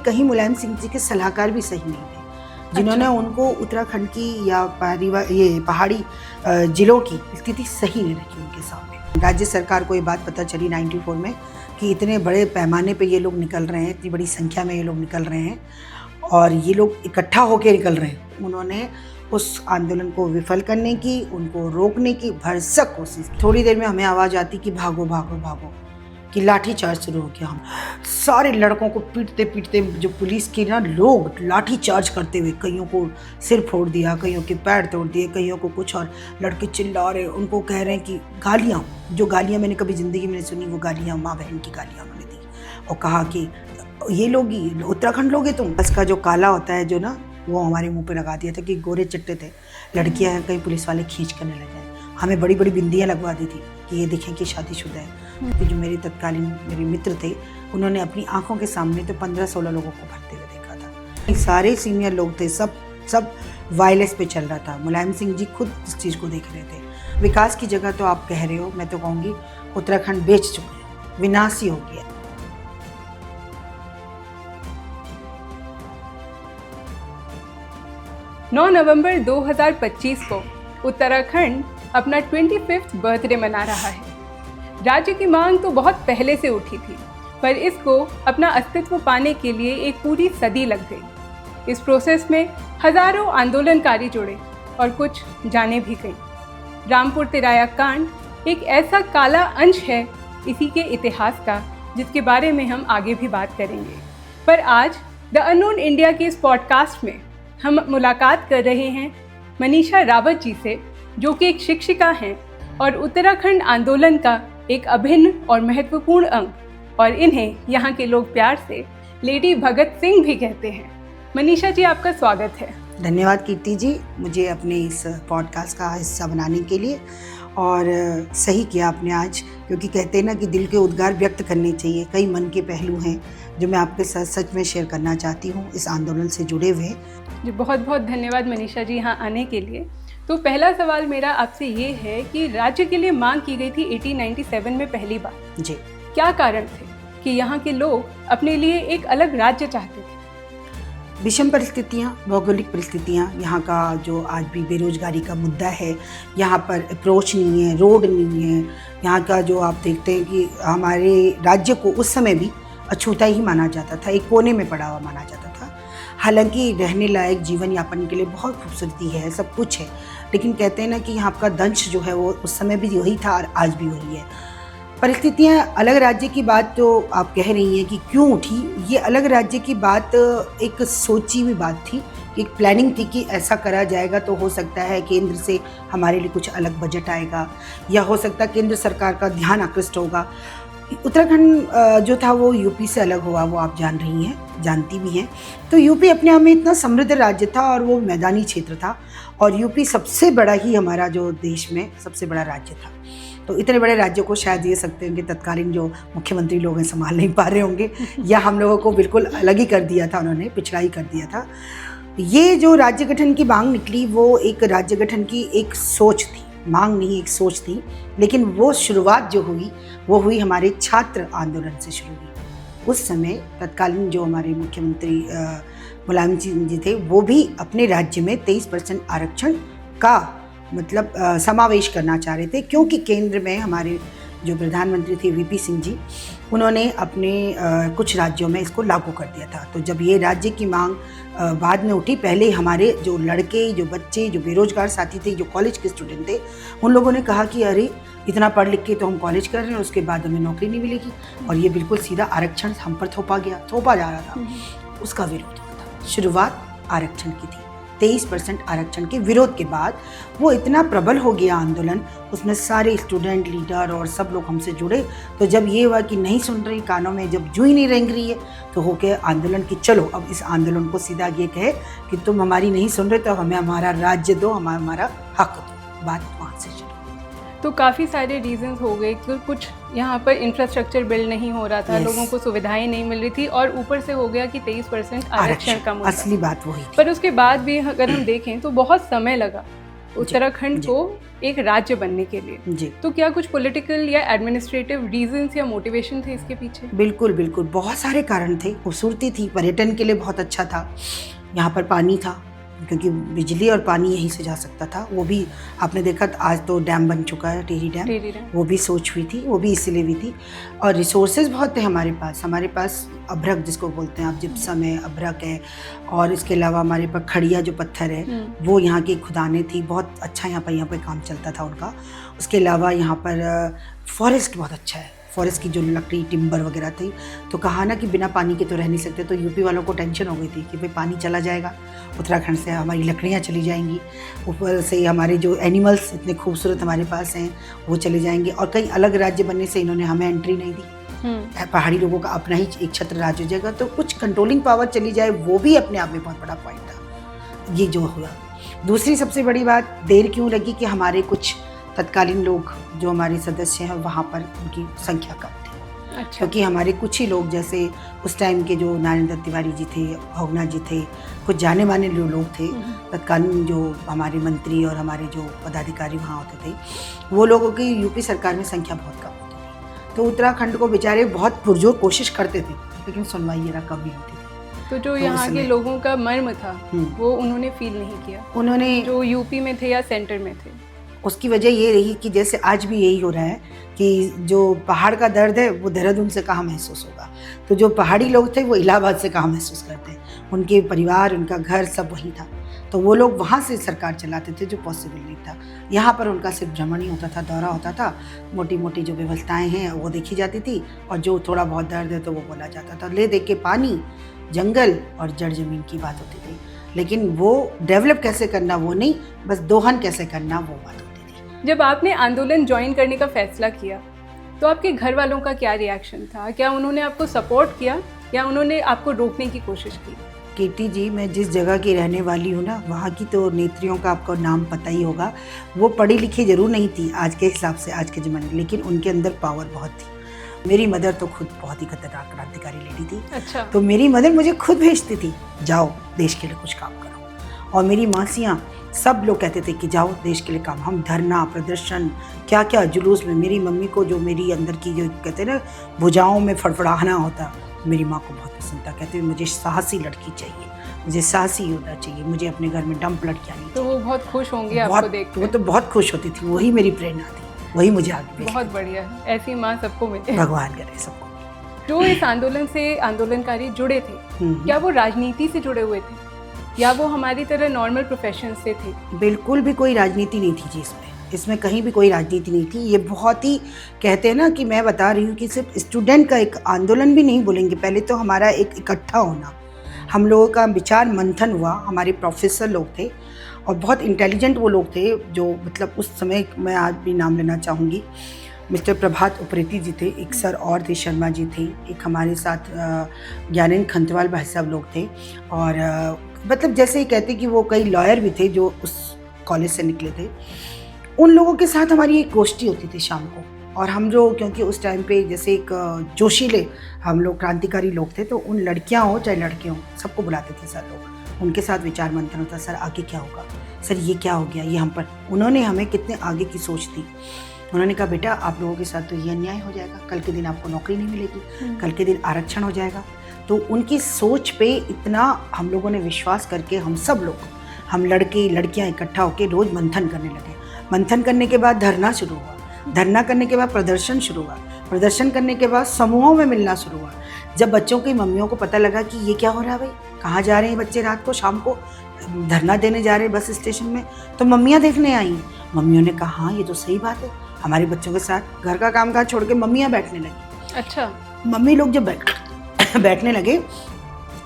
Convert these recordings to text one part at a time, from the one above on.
कहीं मुलायम सिंह जी के सलाहकार भी सही नहीं थे, जिन्होंने उनको उत्तराखंड की या पहाड़ी जिलों की स्थिति सही नहीं रखी उनके सामने। राज्य सरकार को ये बात पता चली 94 में कि इतने बड़े पैमाने पे ये लोग निकल रहे हैं, इतनी बड़ी संख्या में ये लोग निकल रहे हैं और ये लोग इकट्ठा होकर निकल रहे हैं। उन्होंने उस आंदोलन को विफल करने की, उनको रोकने की भरसक कोशिश। थोड़ी देर में हमें आवाज़ आती कि भागो भागो भागो, कि लाठी चार्ज शुरू हो गया। हम सारे लड़कों को पीटते पीटते, जो पुलिस के ना लोग लाठी चार्ज करते हुए, कईयों को सिर फोड़ दिया, कईयों के पैर तोड़ दिए, कईयों को कुछ, और लड़के चिल्ला रहे, उनको कह रहे हैं कि गालियाँ, जो गालियाँ मैंने कभी ज़िंदगी में नहीं सुनी, वो गालियाँ माँ बहन की गालियाँ उन्होंने दी और कहा कि ये लोग ही उत्तराखंड लोगे तुम। बस का जो काला होता है जो ना, वो हमारे मुँह पर लगा दिया था कि गोरे चिट्टे थे, लड़कियाँ कहीं पुलिस वाले खींच करने लगे। हमें बड़ी बड़ी बिंदियाँ लगवा दी थी कि ये देखें कि शादीशुदा है। कि जो मेरे तत्कालीन मेरे मित्र थे, उन्होंने अपनी आंखों के सामने तो 15-16 लोगों को भरते हुए देखा था। सारे सीनियर लोग थे, सब वायरलेस पे चल रहा था। मुलायम सिंह जी खुद इस चीज़ को देख रहे थे। विकास की जगह तो आप कह रहे हो, मैं तो कहूँगी उत्तराखंड बेच चुके हैं, विनाशी हो गया। 9 नवंबर 2025 को उत्तराखंड अपना 25th बर्थडे मना रहा है। राज्य की मांग तो बहुत पहले से उठी थी, पर इसको अपना अस्तित्व पाने के लिए एक पूरी सदी लग गई। इस प्रोसेस में हजारों आंदोलनकारी जुड़े और कुछ जाने भी गई। रामपुर तिराया कांड एक ऐसा काला अंश है इसी के इतिहास का, जिसके बारे में हम आगे भी बात करेंगे। पर आज द अननोन इंडिया के इस पॉडकास्ट में हम मुलाकात कर रहे हैं मनीषा रावत जी से, जो कि एक शिक्षिका हैं और उत्तराखंड आंदोलन का एक अभिन्न और महत्वपूर्ण अंग, और इन्हें यहाँ के लोग प्यार से लेडी भगत सिंह भी कहते हैं। मनीषा जी, आपका स्वागत है। धन्यवाद कीर्ति जी, मुझे अपने इस पॉडकास्ट का हिस्सा बनाने के लिए। और सही किया आपने आज, क्योंकि कहते हैं ना कि दिल के उद्गार व्यक्त करने चाहिए। कई मन के पहलू हैं जो मैं आपके साथ सच में शेयर करना चाहती हूँ इस आंदोलन से जुड़े हुए। जी, बहुत बहुत धन्यवाद मनीषा जी यहाँ आने के लिए। तो पहला सवाल मेरा आपसे ये है कि राज्य के लिए मांग की गई थी 1897 में पहली बार जी। क्या कारण थे कि यहाँ के लोग अपने लिए एक अलग राज्य चाहते थे? विषम परिस्थितियाँ, भौगोलिक परिस्थितियाँ, यहाँ का जो आज भी बेरोजगारी का मुद्दा है, यहाँ पर अप्रोच नहीं है, रोड नहीं है। यहाँ का जो आप देखते हैं कि हमारे राज्य को उस समय भी अछूता ही माना जाता था, एक कोने में पड़ा हुआ माना जाता था। हालांकि रहने लायक जीवन यापन के लिए बहुत खूबसूरती है, सब कुछ है, लेकिन कहते हैं ना कि यहाँ का दंश जो है वो उस समय भी वही था और आज भी वही है। परिस्थितियाँ अलग राज्य की बात जो आप कह रही हैं कि क्यों उठी, ये अलग राज्य की बात एक सोची हुई बात थी, एक प्लानिंग थी कि ऐसा करा जाएगा तो हो सकता है केंद्र से हमारे लिए कुछ अलग बजट आएगा, या हो सकता है केंद्र सरकार का ध्यान आकृष्ट होगा। उत्तराखंड जो था वो यूपी से अलग हुआ, वो आप जान रही हैं, जानती भी हैं। तो यूपी अपने आप में इतना समृद्ध राज्य था और वो मैदानी क्षेत्र था, और यूपी सबसे बड़ा ही हमारा जो देश में सबसे बड़ा राज्य था। तो इतने बड़े राज्य को शायद ये सकते हैं कि तत्कालीन जो मुख्यमंत्री लोग हैं संभाल नहीं पा रहे होंगे, या हम लोगों को बिल्कुल अलग ही कर दिया था, उन्होंने पिछड़ा ही कर दिया था। ये जो राज्य गठन की मांग निकली, वो एक राज्य गठन की एक सोच थी, मांग नहीं, एक सोच थी। लेकिन वो शुरुआत जो हुई वो हुई हमारे छात्र आंदोलन से शुरू हुई। उस समय तत्कालीन जो हमारे मुख्यमंत्री मुलायम सिंह जी थे, वो भी अपने राज्य में 23% आरक्षण का मतलब समावेश करना चाह रहे थे, क्योंकि केंद्र में हमारे जो प्रधानमंत्री थे वीपी सिंह जी, उन्होंने अपने कुछ राज्यों में इसको लागू कर दिया था। तो जब ये राज्य की मांग बाद में उठी, पहले हमारे जो लड़के, जो बच्चे, जो बेरोजगार साथी थे, जो कॉलेज के स्टूडेंट थे, उन लोगों ने कहा कि अरे इतना पढ़ लिख के तो हम कॉलेज कर रहे हैं, उसके बाद हमें नौकरी नहीं मिलेगी, और ये बिल्कुल सीधा आरक्षण हम पर थोपा जा रहा था। उसका विरोध हुआ था। शुरुआत आरक्षण की थी, 23% आरक्षण के विरोध के बाद वो इतना प्रबल हो गया आंदोलन, उसमें सारे स्टूडेंट, लीडर और सब लोग हमसे जुड़े। तो जब ये हुआ कि नहीं सुन रही, कानों में जब जू ही नहीं रेंग रही है, तो हो गया आंदोलन कि चलो अब इस आंदोलन को सीधा ये कहे कि तुम हमारी नहीं सुन रहे तो हमें हमारा राज्य दो, हमारा हक दो। बात वहाँ से शुरू। तो काफ़ी सारे रीजंस हो गए, तो कुछ यहाँ पर इंफ्रास्ट्रक्चर बिल्ड नहीं हो रहा था, लोगों को सुविधाएं नहीं मिल रही थी, और ऊपर से हो गया कि 23% आरक्षण का मुद्दा। असली बात वही थी। पर उसके बाद भी अगर हम देखें तो बहुत समय लगा उत्तराखंड को एक राज्य बनने के लिए। जी, तो क्या कुछ पॉलिटिकल या एडमिनिस्ट्रेटिव रीजंस या मोटिवेशन थे इसके पीछे? बिल्कुल बिल्कुल, बहुत सारे कारण थे। खूबसूरती थी, पर्यटन के लिए बहुत अच्छा था, यहाँ पर पानी था क्योंकि बिजली और पानी यहीं से जा सकता था। वो भी आपने देखा, आज तो डैम बन चुका है, टिहरी डैम, वो भी सोच हुई थी, वो भी इसीलिए भी थी। और रिसोर्सेज बहुत थे हमारे पास अभ्रक जिसको बोलते हैं आप, जिप्सम है, अभ्रक है, और इसके अलावा हमारे पास खड़िया जो पत्थर है वो यहाँ की खुदानें थी, बहुत अच्छा यहाँ पे काम चलता था उनका। उसके अलावा यहाँ पर फॉरेस्ट बहुत अच्छा है, फॉरेस्ट की जो लकड़ी टिम्बर वगैरह थी। तो कहा ना कि बिना पानी के तो रह नहीं सकते, तो यूपी वालों को टेंशन हो गई थी कि भाई पानी चला जाएगा उत्तराखंड से, हमारी लकड़ियाँ चली जाएंगी, ऊपर से हमारे जो एनिमल्स इतने खूबसूरत हमारे पास हैं वो चले जाएंगे। और कई अलग राज्य बनने से इन्होंने हमें एंट्री नहीं दी। पहाड़ी लोगों का अपना ही एक छत्र राज्य हो जाएगा, तो कुछ कंट्रोलिंग पावर चली जाए, वो भी अपने आप में बहुत बड़ा पॉइंट था ये जो हुआ। दूसरी सबसे बड़ी बात, देर क्यों लगी कि हमारे कुछ तत्कालीन लोग जो हमारे सदस्य हैं वहाँ पर उनकी संख्या कम थी। अच्छा। क्योंकि हमारे कुछ ही लोग, जैसे उस टाइम के जो नारायण दत्त तिवारी जी थे, भोगनाथ जी थे, कुछ जाने माने जो लोग थे तत्कालीन, जो हमारे मंत्री और हमारे जो पदाधिकारी वहाँ होते थे, वो लोगों की यूपी सरकार में संख्या बहुत कम होती थी। तो उत्तराखंड को बेचारे बहुत पुरजोर कोशिश करते थे, लेकिन सुनवाई जरा कम ही होती थी। तो जो यहाँ के लोगों का मर्म था वो उन्होंने फील नहीं किया, उन्होंने जो यूपी में थे या सेंटर में थे। उसकी वजह ये रही कि जैसे आज भी यही हो रहा है कि जो पहाड़ का दर्द है वो देहरादून से कहाँ महसूस होगा, तो जो पहाड़ी लोग थे वो इलाहाबाद से कहाँ महसूस करते हैं, उनके परिवार, उनका घर सब वहीं था, तो वो लोग वहाँ से सरकार चलाते थे, जो पॉसिबल नहीं था। यहाँ पर उनका सिर्फ भ्रमण ही होता था, दौरा होता था, मोटी मोटी जो व्यवस्थाएं हैं वो देखी जाती थी, और जो थोड़ा बहुत दर्द है तो वो बोला जाता था। ले देख के पानी, जंगल और जड़ जमीन की बात होती थी, लेकिन वो डेवलप कैसे करना वो नहीं, बस दोहन कैसे करना वो बात होती थी। जब आपने आंदोलन ज्वाइन करने का फैसला किया तो आपके घर वालों का क्या रिएक्शन था? क्या उन्होंने आपको सपोर्ट किया या उन्होंने आपको रोकने की कोशिश की? कीर्ति जी, मैं जिस जगह की रहने वाली हूँ ना, वहाँ की तो नेत्रियों का आपको नाम पता ही होगा। वो पढ़ी लिखी जरूर नहीं थी आज के हिसाब से, आज के ज़माने, लेकिन उनके अंदर पावर बहुत थी। मेरी मदर तो खुद बहुत ही खतरनाक क्रांतिकारी लेडी थी। अच्छा। तो मेरी मदर मुझे खुद भेजती थी, जाओ देश के लिए कुछ काम करो। और मेरी मासियाँ, सब लोग कहते थे कि जाओ देश के लिए काम। हम धरना, प्रदर्शन, क्या क्या जुलूस में, मेरी मम्मी को जो मेरी अंदर की जो कहते हैं ना भुजाओं में फड़फड़ाना होता, मेरी माँ को बहुत पसंद था। कहते थे मुझे साहसी लड़की चाहिए, मुझे साहसी होना चाहिए, मुझे अपने घर में डंप लड़कियाँ नहीं। तो वो बहुत खुश होंगे आपको देख के। वो तो बहुत खुश होती थी, वही मेरी प्रेरणा थी, वही मुझे आगे। बहुत बढ़िया, ऐसी माँ सबको मिले, भगवान करे सबको। जो इस आंदोलन से आंदोलनकारी जुड़े थे, क्या वो राजनीति से जुड़े हुए थे या वो हमारी तरह नॉर्मल प्रोफेशन से थे? बिल्कुल भी कोई राजनीति नहीं थी जी इसमें कहीं भी कोई राजनीति नहीं थी। ये बहुत ही, कहते हैं ना कि मैं बता रही हूँ कि सिर्फ स्टूडेंट का एक आंदोलन भी नहीं बोलेंगे, पहले तो हमारा एक इकट्ठा होना, हम लोगों का विचार मंथन हुआ। हमारे प्रोफेसर लोग थे और बहुत इंटेलिजेंट वो लोग थे, जो मतलब उस समय, मैं आज भी नाम लेना चाहूँगी, मिस्टर प्रभात उप्रेती जी थे, एक सर और थे, शर्मा जी थे, एक हमारे साथ ज्ञानेंद्र खंतवाल भाई साहब लोग थे, और मतलब जैसे ही कहते कि वो कई लॉयर भी थे जो उस कॉलेज से निकले थे। उन लोगों के साथ हमारी एक गोष्ठी होती थी शाम को, और हम जो, क्योंकि उस टाइम पे जैसे एक जोशीले हम लोग क्रांतिकारी लोग थे, तो उन लड़कियां हो चाहे लड़के हों, सबको बुलाते थे सर लोग, उनके साथ विचार मंथन होता। सर आगे क्या होगा, सर ये क्या हो गया, ये हम पर, उन्होंने हमें कितने आगे की सोच दी। उन्होंने कहा बेटा आप लोगों के साथ तो ये अन्याय हो जाएगा, कल के दिन आपको नौकरी नहीं मिलेगी, कल के दिन आरक्षण हो जाएगा। तो उनकी सोच पे इतना हम लोगों ने विश्वास करके, हम सब लोग, हम लड़के लड़कियां इकट्ठा होकर रोज मंथन करने लगे। मंथन करने के बाद धरना शुरू हुआ, धरना करने के बाद प्रदर्शन शुरू हुआ, प्रदर्शन करने के बाद समूहों में मिलना शुरू हुआ। जब बच्चों की मम्मियों को पता लगा कि ये क्या हो रहा है भाई, कहाँ जा रहे हैं बच्चे रात को, शाम को धरना देने जा रहे हैं बस स्टेशन में, तो मम्मियाँ देखने आई। मम्मियों ने कहा हाँ ये तो सही बात है, हमारे बच्चों के साथ घर का काम काज छोड़ के मम्मियाँ बैठने लगी। अच्छा। मम्मी लोग जब बैठने लगे,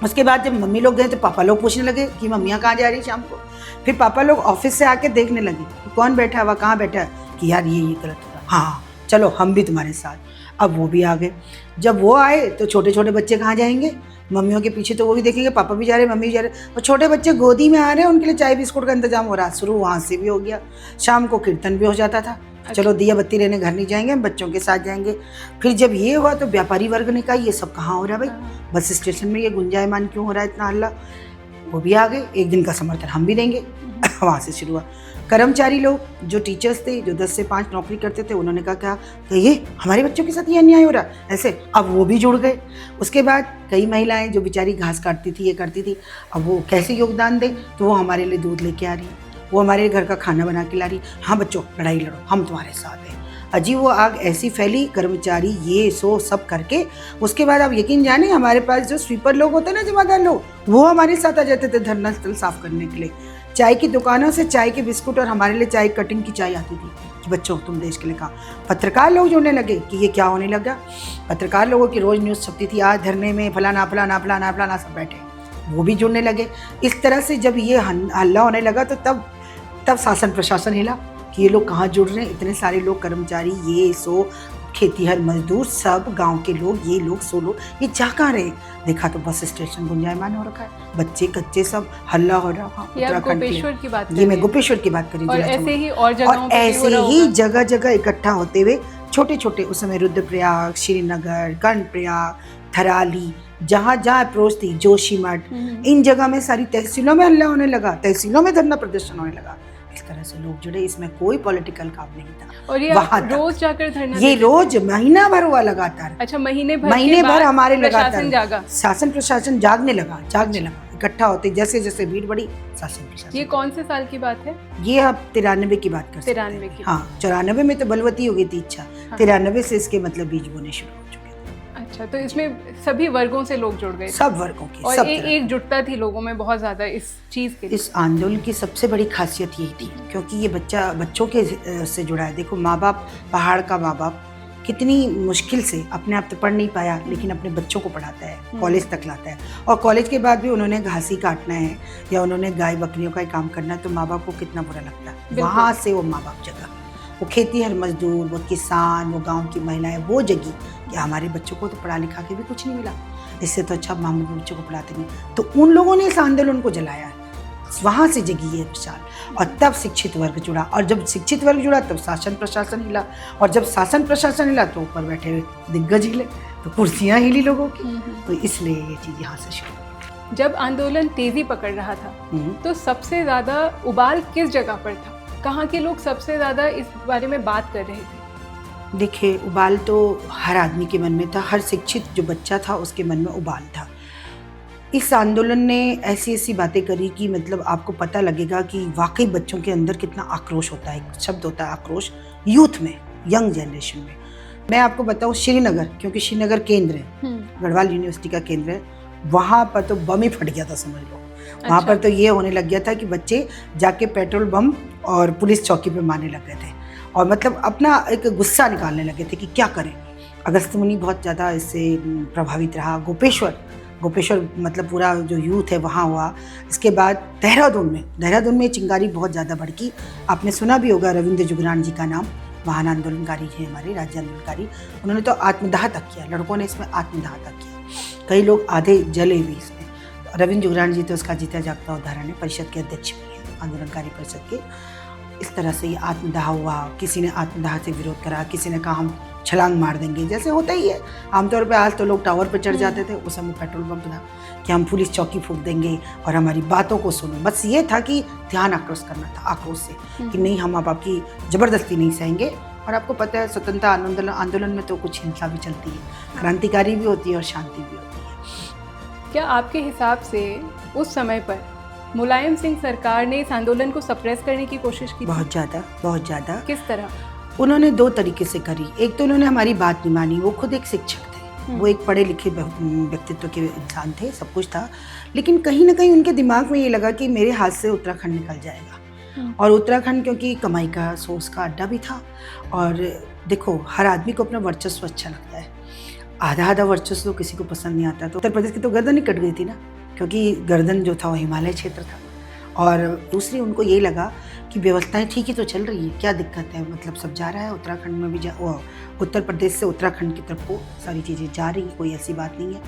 उसके बाद जब मम्मी लोग गए तो पापा लोग पूछने लगे कि मम्मियाँ कहाँ जा रही शाम को। फिर पापा लोग ऑफिस से आके देखने लगे कि कौन बैठा हुआ, कहाँ बैठा है, कि यार ये गलत हो रहा, हाँ चलो हम भी तुम्हारे साथ। अब वो भी आ गए। जब वो आए तो छोटे छोटे बच्चे कहाँ जाएंगे, मम्मियों के पीछे, तो वो भी देखेंगे पापा भी जा रहे हैं, मम्मी भी जा रहे हैं, और छोटे बच्चे गोदी में आ रहे हैं, उनके लिए चाय बिस्कुट का इंतजाम हो रहा। शुरू वहाँ से भी हो गया, शाम को कीर्तन भी हो जाता था। चलो दिया बत्ती लेने घर नहीं जाएंगे, हम बच्चों के साथ जाएंगे। फिर जब ये हुआ तो व्यापारी वर्ग ने कहा ये सब कहाँ हो रहा है भाई, बस स्टेशन में ये गुंजायमान क्यों हो रहा है इतना हल्ला। वो भी आ गए, एक दिन का समर्थन हम भी देंगे। वहाँ से शुरू हुआ। कर्मचारी लोग जो टीचर्स थे, जो 10 से 5 नौकरी करते थे, उन्होंने कहा क्या कि ये हमारे बच्चों के साथ ये अन्याय हो रहा है ऐसे, अब वो भी जुड़ गए। उसके बाद कई महिलाएं जो बेचारी घास काटती थी, ये करती थी, अब वो कैसे योगदान दे, तो वो हमारे लिए दूध लेके आ रही है, वो हमारे घर का खाना बना के ला रही, हाँ बच्चों लड़ाई लड़ो, हम तुम्हारे साथ हैं। अजी वो आग ऐसी फैली, कर्मचारी ये सो सब करके। उसके बाद आप यकीन जाने, हमारे पास जो स्वीपर लोग होते हैं ना, जमादार लोग, वो हमारे साथ आ जाते थे धरना स्थल साफ करने के लिए। चाय की दुकानों से चाय के बिस्कुट और हमारे लिए चाय कटिंग की चाय आती थी कि बच्चों तुम देश के लिए काम। पत्रकार लोग जुड़ने लगे कि ये क्या होने लगा। पत्रकार लोगों की रोज़ न्यूज़ छपती थी, आज धरने में फलाना फलाना फलाना फलाना सब बैठे, वो भी जुड़ने लगे। इस तरह से जब ये हल्ला होने लगा तो तब शासन प्रशासन हिला कि ये लोग कहाँ जुड़ रहे हैं, इतने सारे लोग, कर्मचारी ये सो, खेतीहर मजदूर, सब गांव के लोग, ये लोग सो लोग, ये जा कहाँ रहे। देखा तो बस स्टेशन गुंजायमान हो रखा है, बच्चे कच्चे सब, हल्ला हो रहा है। उत्तराखंड की बात, ये मैं गोपेश्वर की बात करी, और ऐसे ही और जगहों पे ऐसे ही जगह जगह इकट्ठा होते हुए छोटे छोटे, उस समय रुद्रप्रयाग, श्रीनगर, कर्णप्रयाग, थराली, जहाँ जहाँ अप्रोच थी, जोशीमठ, इन जगह में सारी तहसीलों में हल्ला होने लगा, तहसीलों में धरना प्रदर्शन होने लगा। इस तरह से लोग जुड़े, इसमें कोई पॉलिटिकल काम नहीं था। और ये रोज जाकर धरना, ये रोज महीना भर हुआ लगातार। अच्छा, महीने भर हमारे लगातार शासन प्रशासन जागने लगा, इकट्ठा होते, जैसे जैसे भीड़ बढ़ी, शासन प्रशासन। ये कौन से साल की बात है? ये अब 93 की बात कर सकते हैं। 93 की। हाँ, 94 में तो बलवती हो गई थी इच्छा, 93 से इसके मतलब बीज बोने शुरू हो चुके थे। अच्छा, तो इसमें सभी वर्गों से लोग जुड़ गए, सब वर्गों के, और एकजुटता थी लोगों में बहुत ज्यादा इस चीज के। इस आंदोलन की सबसे बड़ी खासियत यही थी, क्योंकि ये बच्चों के से जुड़ा है। देखो, माँ बाप, पहाड़ का माँ बाप कितनी मुश्किल से, अपने आप तो पढ़ नहीं पाया लेकिन अपने बच्चों को पढ़ाता है, कॉलेज तक लाता है, और कॉलेज के बाद भी उन्होंने घास ही काटना है या उन्होंने गाय बकरियों का ही काम करना है, तो माँ बाप को कितना बुरा लगता है। वहाँ से वो माँ बाप जगा, वो खेतीहर मजदूर, वो किसान, वो गांव की महिलाएं, वो जगी कि हमारे बच्चों को तो पढ़ा लिखा के भी कुछ नहीं मिला, इससे तो अच्छा हम बच्चों को पढ़ाते नहीं। तो उन लोगों ने इस आंदोलन को जलाया है, वहाँ से जगी है विशाल, और तब शिक्षित वर्ग जुड़ा, और जब शिक्षित वर्ग जुड़ा तब शासन प्रशासन हिला, और जब शासन प्रशासन हिला तो ऊपर बैठे हुए दिग्गज हिले, तो कुर्सियाँ हिली लोगों की। तो इसलिए ये चीज़ यहाँ से शुरू हुई। जब आंदोलन तेजी पकड़ रहा था तो सबसे ज़्यादा उबाल किस जगह पर था? कहाँ के लोग सबसे ज़्यादा इस बारे में बात कर रहे थे? देखिए, उबाल तो हर आदमी के मन में था, हर शिक्षित जो बच्चा था उसके मन में उबाल था। इस आंदोलन ने ऐसी ऐसी बातें करी कि मतलब आपको पता लगेगा कि वाकई बच्चों के अंदर कितना आक्रोश होता है। एक शब्द होता है आक्रोश, यूथ में, यंग जनरेशन में। मैं आपको बताऊँ, श्रीनगर, क्योंकि श्रीनगर केंद्र है, गढ़वाल यूनिवर्सिटी का केंद्र है, वहाँ पर तो बम ही फट गया था, समझ लो। वहाँ पर तो ये होने लग गया था कि बच्चे जाके पेट्रोल बम और पुलिस चौकी पे मारने लग गए थे, और मतलब अपना एक गुस्सा निकालने लगे थे कि क्या करें। अगस्त्यमुनि बहुत ज़्यादा इससे प्रभावित रहा। गोपेश्वर मतलब पूरा जो यूथ है वहाँ हुआ। इसके बाद देहरादून में चिंगारी बहुत ज़्यादा भड़की। आपने सुना भी होगा रविंद्र जुगरान जी का नाम, महान आंदोलनकारी है हमारे, राज्य आंदोलनकारी। उन्होंने तो आत्मदाह तक किया, लड़कों ने इसमें आत्मदाह तक किया, कई लोग आधे जले भी इसमें। रविंद्र जुगरान जी तो उसका जीता जागता उदाहरण है, परिषद के अध्यक्ष भी हैं, आंदोलनकारी परिषद के। इस तरह से ये आत्मदाह हुआ। किसी ने आत्मदाह से विरोध करा, किसी ने कहा हम छलांग मार देंगे, जैसे होता ही है आमतौर पे। आज तो लोग टावर पे चढ़ जाते थे, उस समय पेट्रोल पंप था कि हम पुलिस चौकी फूंक देंगे और हमारी बातों को सुनो। बस ये था कि ध्यान आक्रोश करना था, आक्रोश से, कि नहीं हम अब आपकी ज़बरदस्ती नहीं सहेंगे। और आपको पता है स्वतंत्रता आंदोलन में तो कुछ हिंसा भी चलती है, क्रांतिकारी भी होती है और शांति भी होती है। क्या आपके हिसाब से उस समय पर मुलायम सिंह सरकार ने इस आंदोलन को सप्रेस करने की कोशिश की? बहुत ज़्यादा। किस तरह? उन्होंने 2 तरीके से करी। एक तो उन्होंने हमारी बात नहीं मानी, वो खुद एक शिक्षक थे, वो एक पढ़े लिखे व्यक्तित्व के इंसान थे, सब कुछ था, लेकिन कहीं ना कहीं उनके दिमाग में ये लगा कि मेरे हाथ से उत्तराखंड निकल जाएगा। और उत्तराखंड क्योंकि कमाई का सोर्स का अड्डा भी था। और देखो, हर आदमी को अपना वर्चस्व अच्छा लगता है, आधा वर्चस्व तो किसी को पसंद नहीं आता। तो उत्तर प्रदेश की तो गर्दन ही कट गई थी ना, क्योंकि गर्दन जो था वो हिमालय क्षेत्र था। और दूसरी उनको ये लगा कि व्यवस्थाएं ठीक ही तो चल रही है, क्या दिक्कत है, मतलब सब जा रहा है, उत्तराखंड में भी उत्तर प्रदेश से उत्तराखंड की तरफ को सारी चीज़ें जा रही, कोई ऐसी बात नहीं है।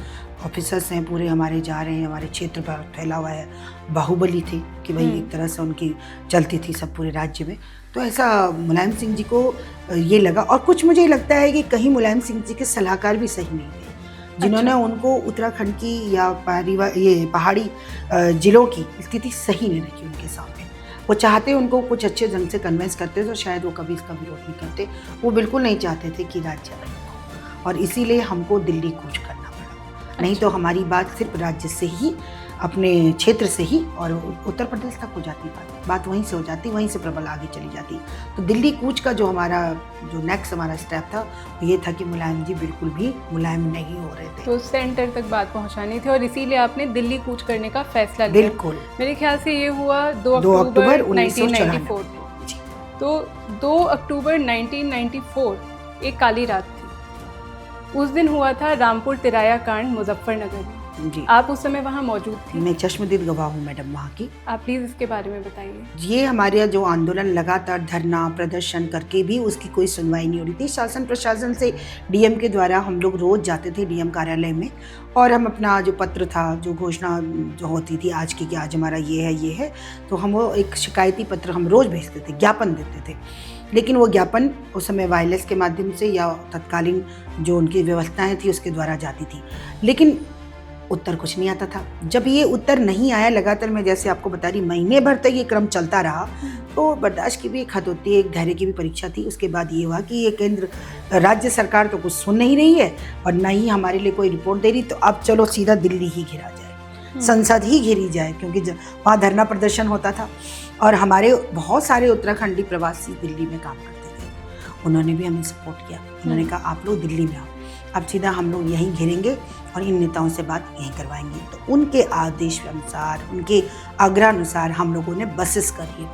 ऑफिसर्स हैं पूरे हमारे जा रहे हैं, हमारे क्षेत्र पर फैला हुआ है। बाहुबली थे कि भाई एक तरह से उनकी चलती थी सब पूरे राज्य में। तो ऐसा मुलायम सिंह जी को ये लगा। और कुछ मुझे लगता है कि कहीं मुलायम सिंह जी के सलाहकार भी सही नहीं थे। जिन्होंने उनको उत्तराखंड की या पहाड़ी जिलों की स्थिति सही नहीं रखी उनके सामने। वो चाहते उनको कुछ अच्छे ढंग से कन्विंस करते तो शायद वो कभी इसका विरोध नहीं करते। वो बिल्कुल नहीं चाहते थे कि राज्य अलग हो, और इसीलिए हमको दिल्ली कूच करना पड़ा। नहीं तो हमारी बात सिर्फ राज्य से ही, अपने क्षेत्र से ही और उत्तर प्रदेश तक हो जाती बात वहीं से हो जाती, वहीं से प्रबल आगे चली जाती। तो दिल्ली कूच का जो नेक्स्ट हमारा स्टेप था ये था कि मुलायम जी बिल्कुल भी मुलायम नहीं हो रहे थे, तो सेंटर तक बात पहुंचानी थी और इसीलिए आपने दिल्ली कूच करने का फैसला लिया। बिल्कुल। मेरे ख्याल से ये हुआ 2 अक्टूबर 1994 को। तो 2 अक्टूबर 1994 एक काली रात थी। उस दिन हुआ था रामपुर तिराया कांड मुजफ्फरनगर में। जी। आप उस समय वहाँ मौजूद थी? मैं चश्मदीद गवाह हूँ मैडम वहाँ की। आप प्लीज़ इसके बारे में बताइए। ये हमारे जो आंदोलन लगातार धरना प्रदर्शन करके भी उसकी कोई सुनवाई नहीं हो रही थी। शासन प्रशासन से डीएम के द्वारा हम लोग रोज जाते थे डीएम कार्यालय में, और हम अपना जो पत्र था, जो घोषणा जो होती थी आज की कि आज हमारा ये है, तो हम वो एक शिकायती पत्र हम रोज़ भेजते थे, ज्ञापन देते थे। लेकिन वो ज्ञापन उस समय वायरलेस के माध्यम से या तत्कालीन जो उनकी व्यवस्थाएं थी उसके द्वारा जाती थी, लेकिन उत्तर कुछ नहीं आता था। जब ये उत्तर नहीं आया लगातार, मैं जैसे आपको बता रही महीने भर तक ये क्रम चलता रहा, तो बर्दाश्त की भी एक हद होती है, एक धैर्य की भी परीक्षा थी। उसके बाद ये हुआ कि ये केंद्र राज्य सरकार तो कुछ सुन नहीं रही है और न ही हमारे लिए कोई रिपोर्ट दे रही, तो अब चलो सीधा दिल्ली ही घिरा जाए, संसद ही घिरी जाए, क्योंकि वहाँ धरना प्रदर्शन होता था और हमारे बहुत सारे उत्तराखंडी प्रवासी दिल्ली में काम करते थे। उन्होंने भी हमें सपोर्ट किया। उन्होंने कहा आप लोग दिल्ली में आओ, अब सीधा हम लोग यहीं घेरेंगे और इन नेताओं से बात यहीं करवाएंगे। तो उनके आदेश के अनुसार, उनके आग्रह अनुसार हम लोगों ने बसेस करी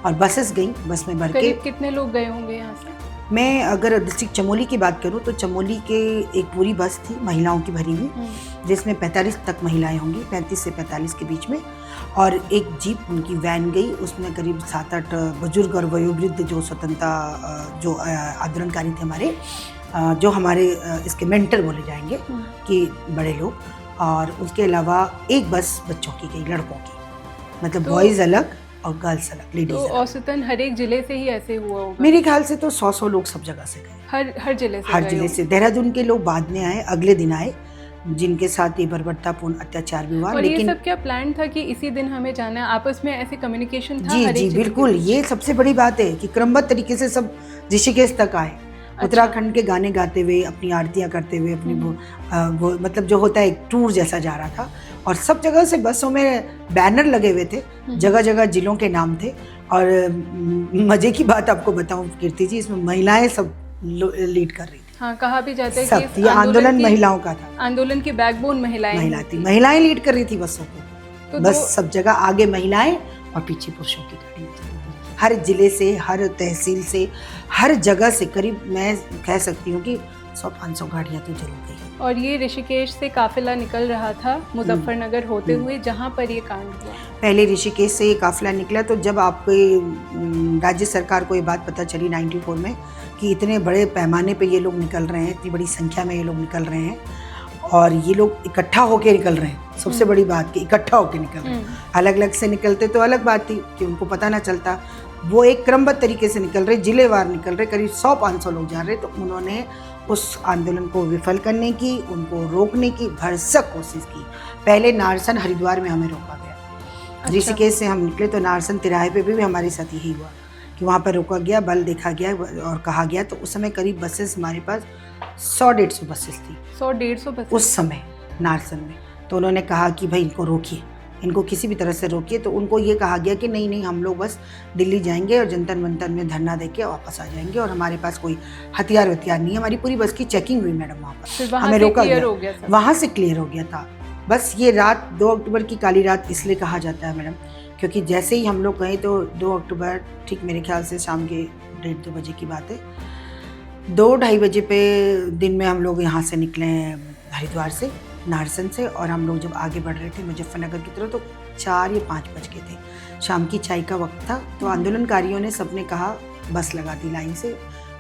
और बसेस गई, बस में भर के। कितने लोग गए होंगे यहाँ से? मैं अगर डिस्ट्रिक्ट चमोली की बात करूँ तो चमोली के एक पूरी बस थी महिलाओं की भरी हुई, जिसमें 45 तक महिलाएं होंगी, 35 से 45 के बीच में, और एक जीप उनकी वैन गई, उसमें करीब 7-8 बुजुर्ग और वयोवृद्ध जो स्वतंत्रता जो आंदोलनकारी थे हमारे, जो हमारे इसके मेंटर बोले जाएंगे कि बड़े लोग, और उसके अलावा एक बस बच्चों की गई, लड़कों की, मतलब बॉयज़ अलग और गर्ल्स अलग, लेडीज तो औसतन हर एक जिले से ही ऐसे हुआ होगा? मेरे ख्याल से तो 100 लोग सब जगह से गए, हर जिले से? हर जिले से। देहरादून के लोग बाद में आए, अगले दिन आए, जिनके साथ ये बर्बरतापूर्ण अत्याचार भी हुआ। और लेकिन ये सब क्या प्लान था कि इसी दिन हमें जाना है? आपस में ऐसे कम्युनिकेशन था? जी बिल्कुल, ये सबसे बड़ी बात है कि क्रमबद्ध तरीके से सब ऋषिकेश तक आए। उत्तराखंड के गाने गाते हुए, अपनी आरतियां करते हुए, अपनी वो मतलब जो होता है एक टूर जैसा जा रहा था, और सब जगह से बसों में बैनर लगे हुए थे, जगह जगह जिलों के नाम थे। और मजे की बात आपको बताऊं कीर्ति जी, इसमें महिलाएं सब लीड कर रही थी। हाँ, कहा भी जाता है कि ये आंदोलन महिलाओं का था, आंदोलन की बैकबोन महिलाएं थी। महिलाएं लीड कर रही थी बसों को, तो बस सब जगह आगे महिलाएं और पीछे पुरुषों की गाड़ी। हर जिले से, हर तहसील से, हर जगह से करीब मैं कह सकती हूँ कि 100-500 गाड़ियाँ तो जरूर गई। और ये ऋषिकेश से काफिला निकल रहा था मुजफ्फरनगर होते हुए, जहाँ पर ये कांड हुआ। पहले ऋषिकेश से ये काफिला निकला, तो जब आपको राज्य सरकार को ये बात पता चली 94 में कि इतने बड़े पैमाने पे ये लोग निकल रहे हैं, इतनी बड़ी संख्या में ये लोग निकल रहे हैं और ये लोग इकट्ठा होके निकल रहे हैं, सबसे बड़ी बात कि इकट्ठा होके निकल रहे हैं। अलग अलग से निकलते तो अलग बात थी कि उनको पता ना चलता, वो एक क्रमबद्ध तरीके से निकल रहे, जिलेवार निकल रहे, करीब 100-500 लोग जा रहे। तो उन्होंने उस आंदोलन को विफल करने की, उनको रोकने की भरसक कोशिश की। पहले नारसन हरिद्वार में हमें रोका गया। ऋषिकेश से हम निकले तो नारसन तिराहे पे भी हमारे साथ यही हुआ कि वहाँ पर रोका गया, बल देखा गया और कहा गया। तो उस समय करीब बसेस हमारे पास 100-150 बसेस थी, 100-150 बसेस उस समय नारसन में। तो उन्होंने कहा कि भाई इनको रोकिए, इनको किसी भी तरह से रोकिए। तो उनको ये कहा गया कि नहीं हम लोग बस दिल्ली जाएंगे और जंतर मंतर में धरना देके वापस आ जाएंगे, और हमारे पास कोई हथियार नहीं है। हमारी पूरी बस की चेकिंग हुई मैडम, वहाँ पर हमें रोका गया, वहाँ से क्लियर हो गया था। बस ये रात 2 अक्टूबर की काली रात इसलिए कहा जाता है मैडम, क्योंकि जैसे ही हम लोग गए तो 2 अक्टूबर ठीक मेरे ख्याल से शाम के 1:30-2 बजे की बात है, 2-2:30 बजे पे दिन में हम लोग यहाँ से निकले हरिद्वार से, नारसन से, और हम लोग जब आगे बढ़ रहे थे मुजफ्फरनगर की तरफ तो 4 या 5 बज गए थे। शाम की चाय का वक्त था। तो आंदोलनकारियों ने सबने कहा बस लगा दी लाइन से,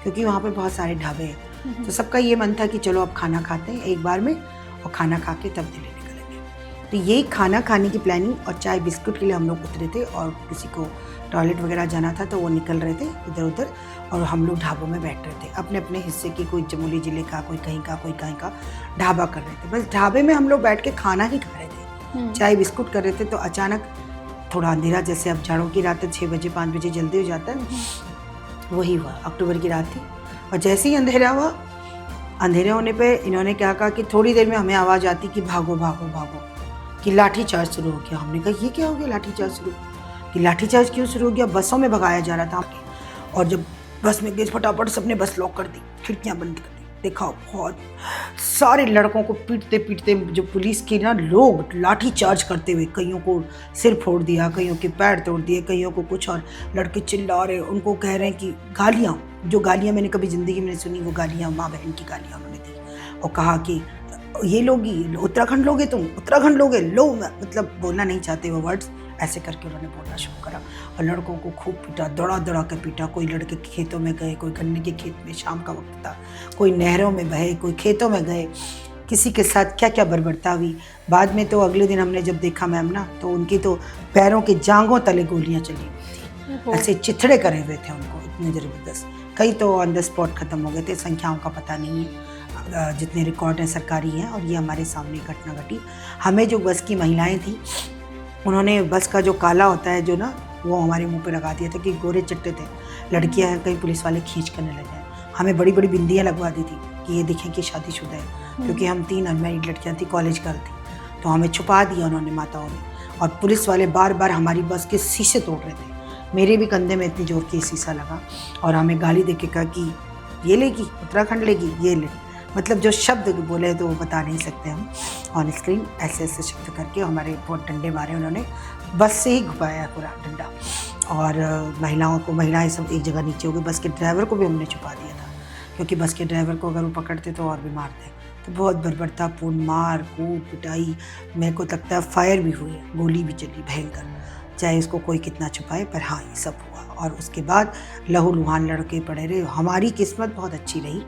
क्योंकि वहाँ पे बहुत सारे ढाबे हैं। तो सबका ये मन था कि चलो अब खाना खाते हैं एक बार में, और खाना खा के तब दिल्ली निकलेंगे। तो ये खाना खाने की प्लानिंग और चाय बिस्कुट के लिए हम लोग उतरे थे, और किसी को टॉयलेट वगैरह जाना था तो वो निकल रहे थे इधर उधर, और हम लोग ढाबों में बैठ रहे थे अपने अपने हिस्से की, कोई चमोली ज़िले का, कोई कहीं का, कोई कहीं का ढाबा कर रहे थे। बस ढाबे में हम लोग बैठ के खाना ही खा रहे थे, चाय बिस्कुट कर रहे थे। तो अचानक थोड़ा अंधेरा, जैसे अब जाड़ों की रात 6 बजे 5 बजे जल्दी हो जाता है, वही हुआ। अक्टूबर की रात थी, और जैसे ही अंधेरा हुआ, अंधेरे होने पे इन्होंने क्या कहा कि थोड़ी देर में हमें आवाज़ आती कि भागो भागो भागो, कि लाठी चार्ज शुरू हो गया। हमने कहा ये क्या हो गया लाठी चार्ज शुरू, कि लाठी चार्ज क्यों शुरू हो गया? बसों में भगाया जा रहा था। और जब बस में गए फटाफट सबने बस लॉक कर दी, खिड़कियाँ बंद कर दी। देखा बहुत सारे लड़कों को पीटते पीटते जो पुलिस के ना लोग लाठी चार्ज करते हुए, कईयों को सिर फोड़ दिया, कईयों के पैर तोड़ दिए, कईयों को कुछ, और लड़के चिल्ला रहे, उनको कह रहे हैं कि गालियाँ, जो गालियाँ मैंने कभी ज़िंदगी में नहीं सुनी, वो गालियाँ माँ बहन की गालियाँ उन्होंने दी। और कहा कि ये लोग ही उत्तराखंड लोगे, तुम उत्तराखंड लोगे, लो, मतलब बोलना नहीं चाहते वो वर्ड्स, ऐसे करके उन्होंने बोलना शुरू करा। और लड़कों को खूब पीटा, दौड़ा दौड़ा कर पीटा। कोई लड़के खेतों में गए, कोई गन्ने के खेत में, शाम का वक्त था, कोई नहरों में बहे, कोई खेतों में गए, किसी के साथ क्या क्या बर्बरता हुई। बाद में तो अगले दिन हमने जब देखा मैम ना, तो उनकी तो पैरों के जांघों तले गोलियां चली हुई थी, ऐसे चिथड़े करे हुए थे उनको, इतने ज़बरदस्त। कई तो ऑन द स्पॉट ख़त्म हो गए थे, संख्याओं का पता नहीं है, जितने रिकॉर्ड हैं सरकारी हैं। और ये हमारे सामने घटना घटी। हमें जो बस की महिलाएं थी, उन्होंने बस का जो काला होता है जो ना, वो हमारे मुंह पे लगा दिया था कि गोरे चिट्टे थे, लड़कियां हैं, कहीं पुलिस वाले खींच करने लगे हैं। हमें बड़ी बड़ी बिंदियाँ लगवा दी थी कि ये देखें कि शादीशुदा है, क्योंकि हम 3 अनमैरिड लड़कियाँ थी, कॉलेज गर्ल थी। तो हमें छुपा दिया उन्होंने, माताओं ने। और पुलिस वाले बार बार हमारी बस के शीशे तोड़ रहे थे। मेरे भी कंधे में इतनी जोर की शीशा लगा, और हमें गाली दे के कहा कि ये लेगी, उत्तराखंड लेगी, ये ले, मतलब जो शब्द बोले तो वो बता नहीं सकते हम ऑन स्क्रीन। ऐसे ऐसे शब्द करके हमारे बहुत डंडे मारे उन्होंने, बस से ही घुपाया पूरा डंडा। और महिलाएं सब एक जगह नीचे हो गई। बस के ड्राइवर को भी हमने छुपा दिया था, क्योंकि बस के ड्राइवर को अगर वो पकड़ते तो और भी मारते। तो बहुत बर्बरतापूर्ण मार कूट पिटाई, मेरे को लगता है फायर भी हुई, गोली भी चली भयंकर, चाहे उसको कोई कितना छुपाए, पर हाँ ये सब हुआ। और उसके बाद लहूलुहान लड़के पड़े रहे। हमारी किस्मत बहुत अच्छी रही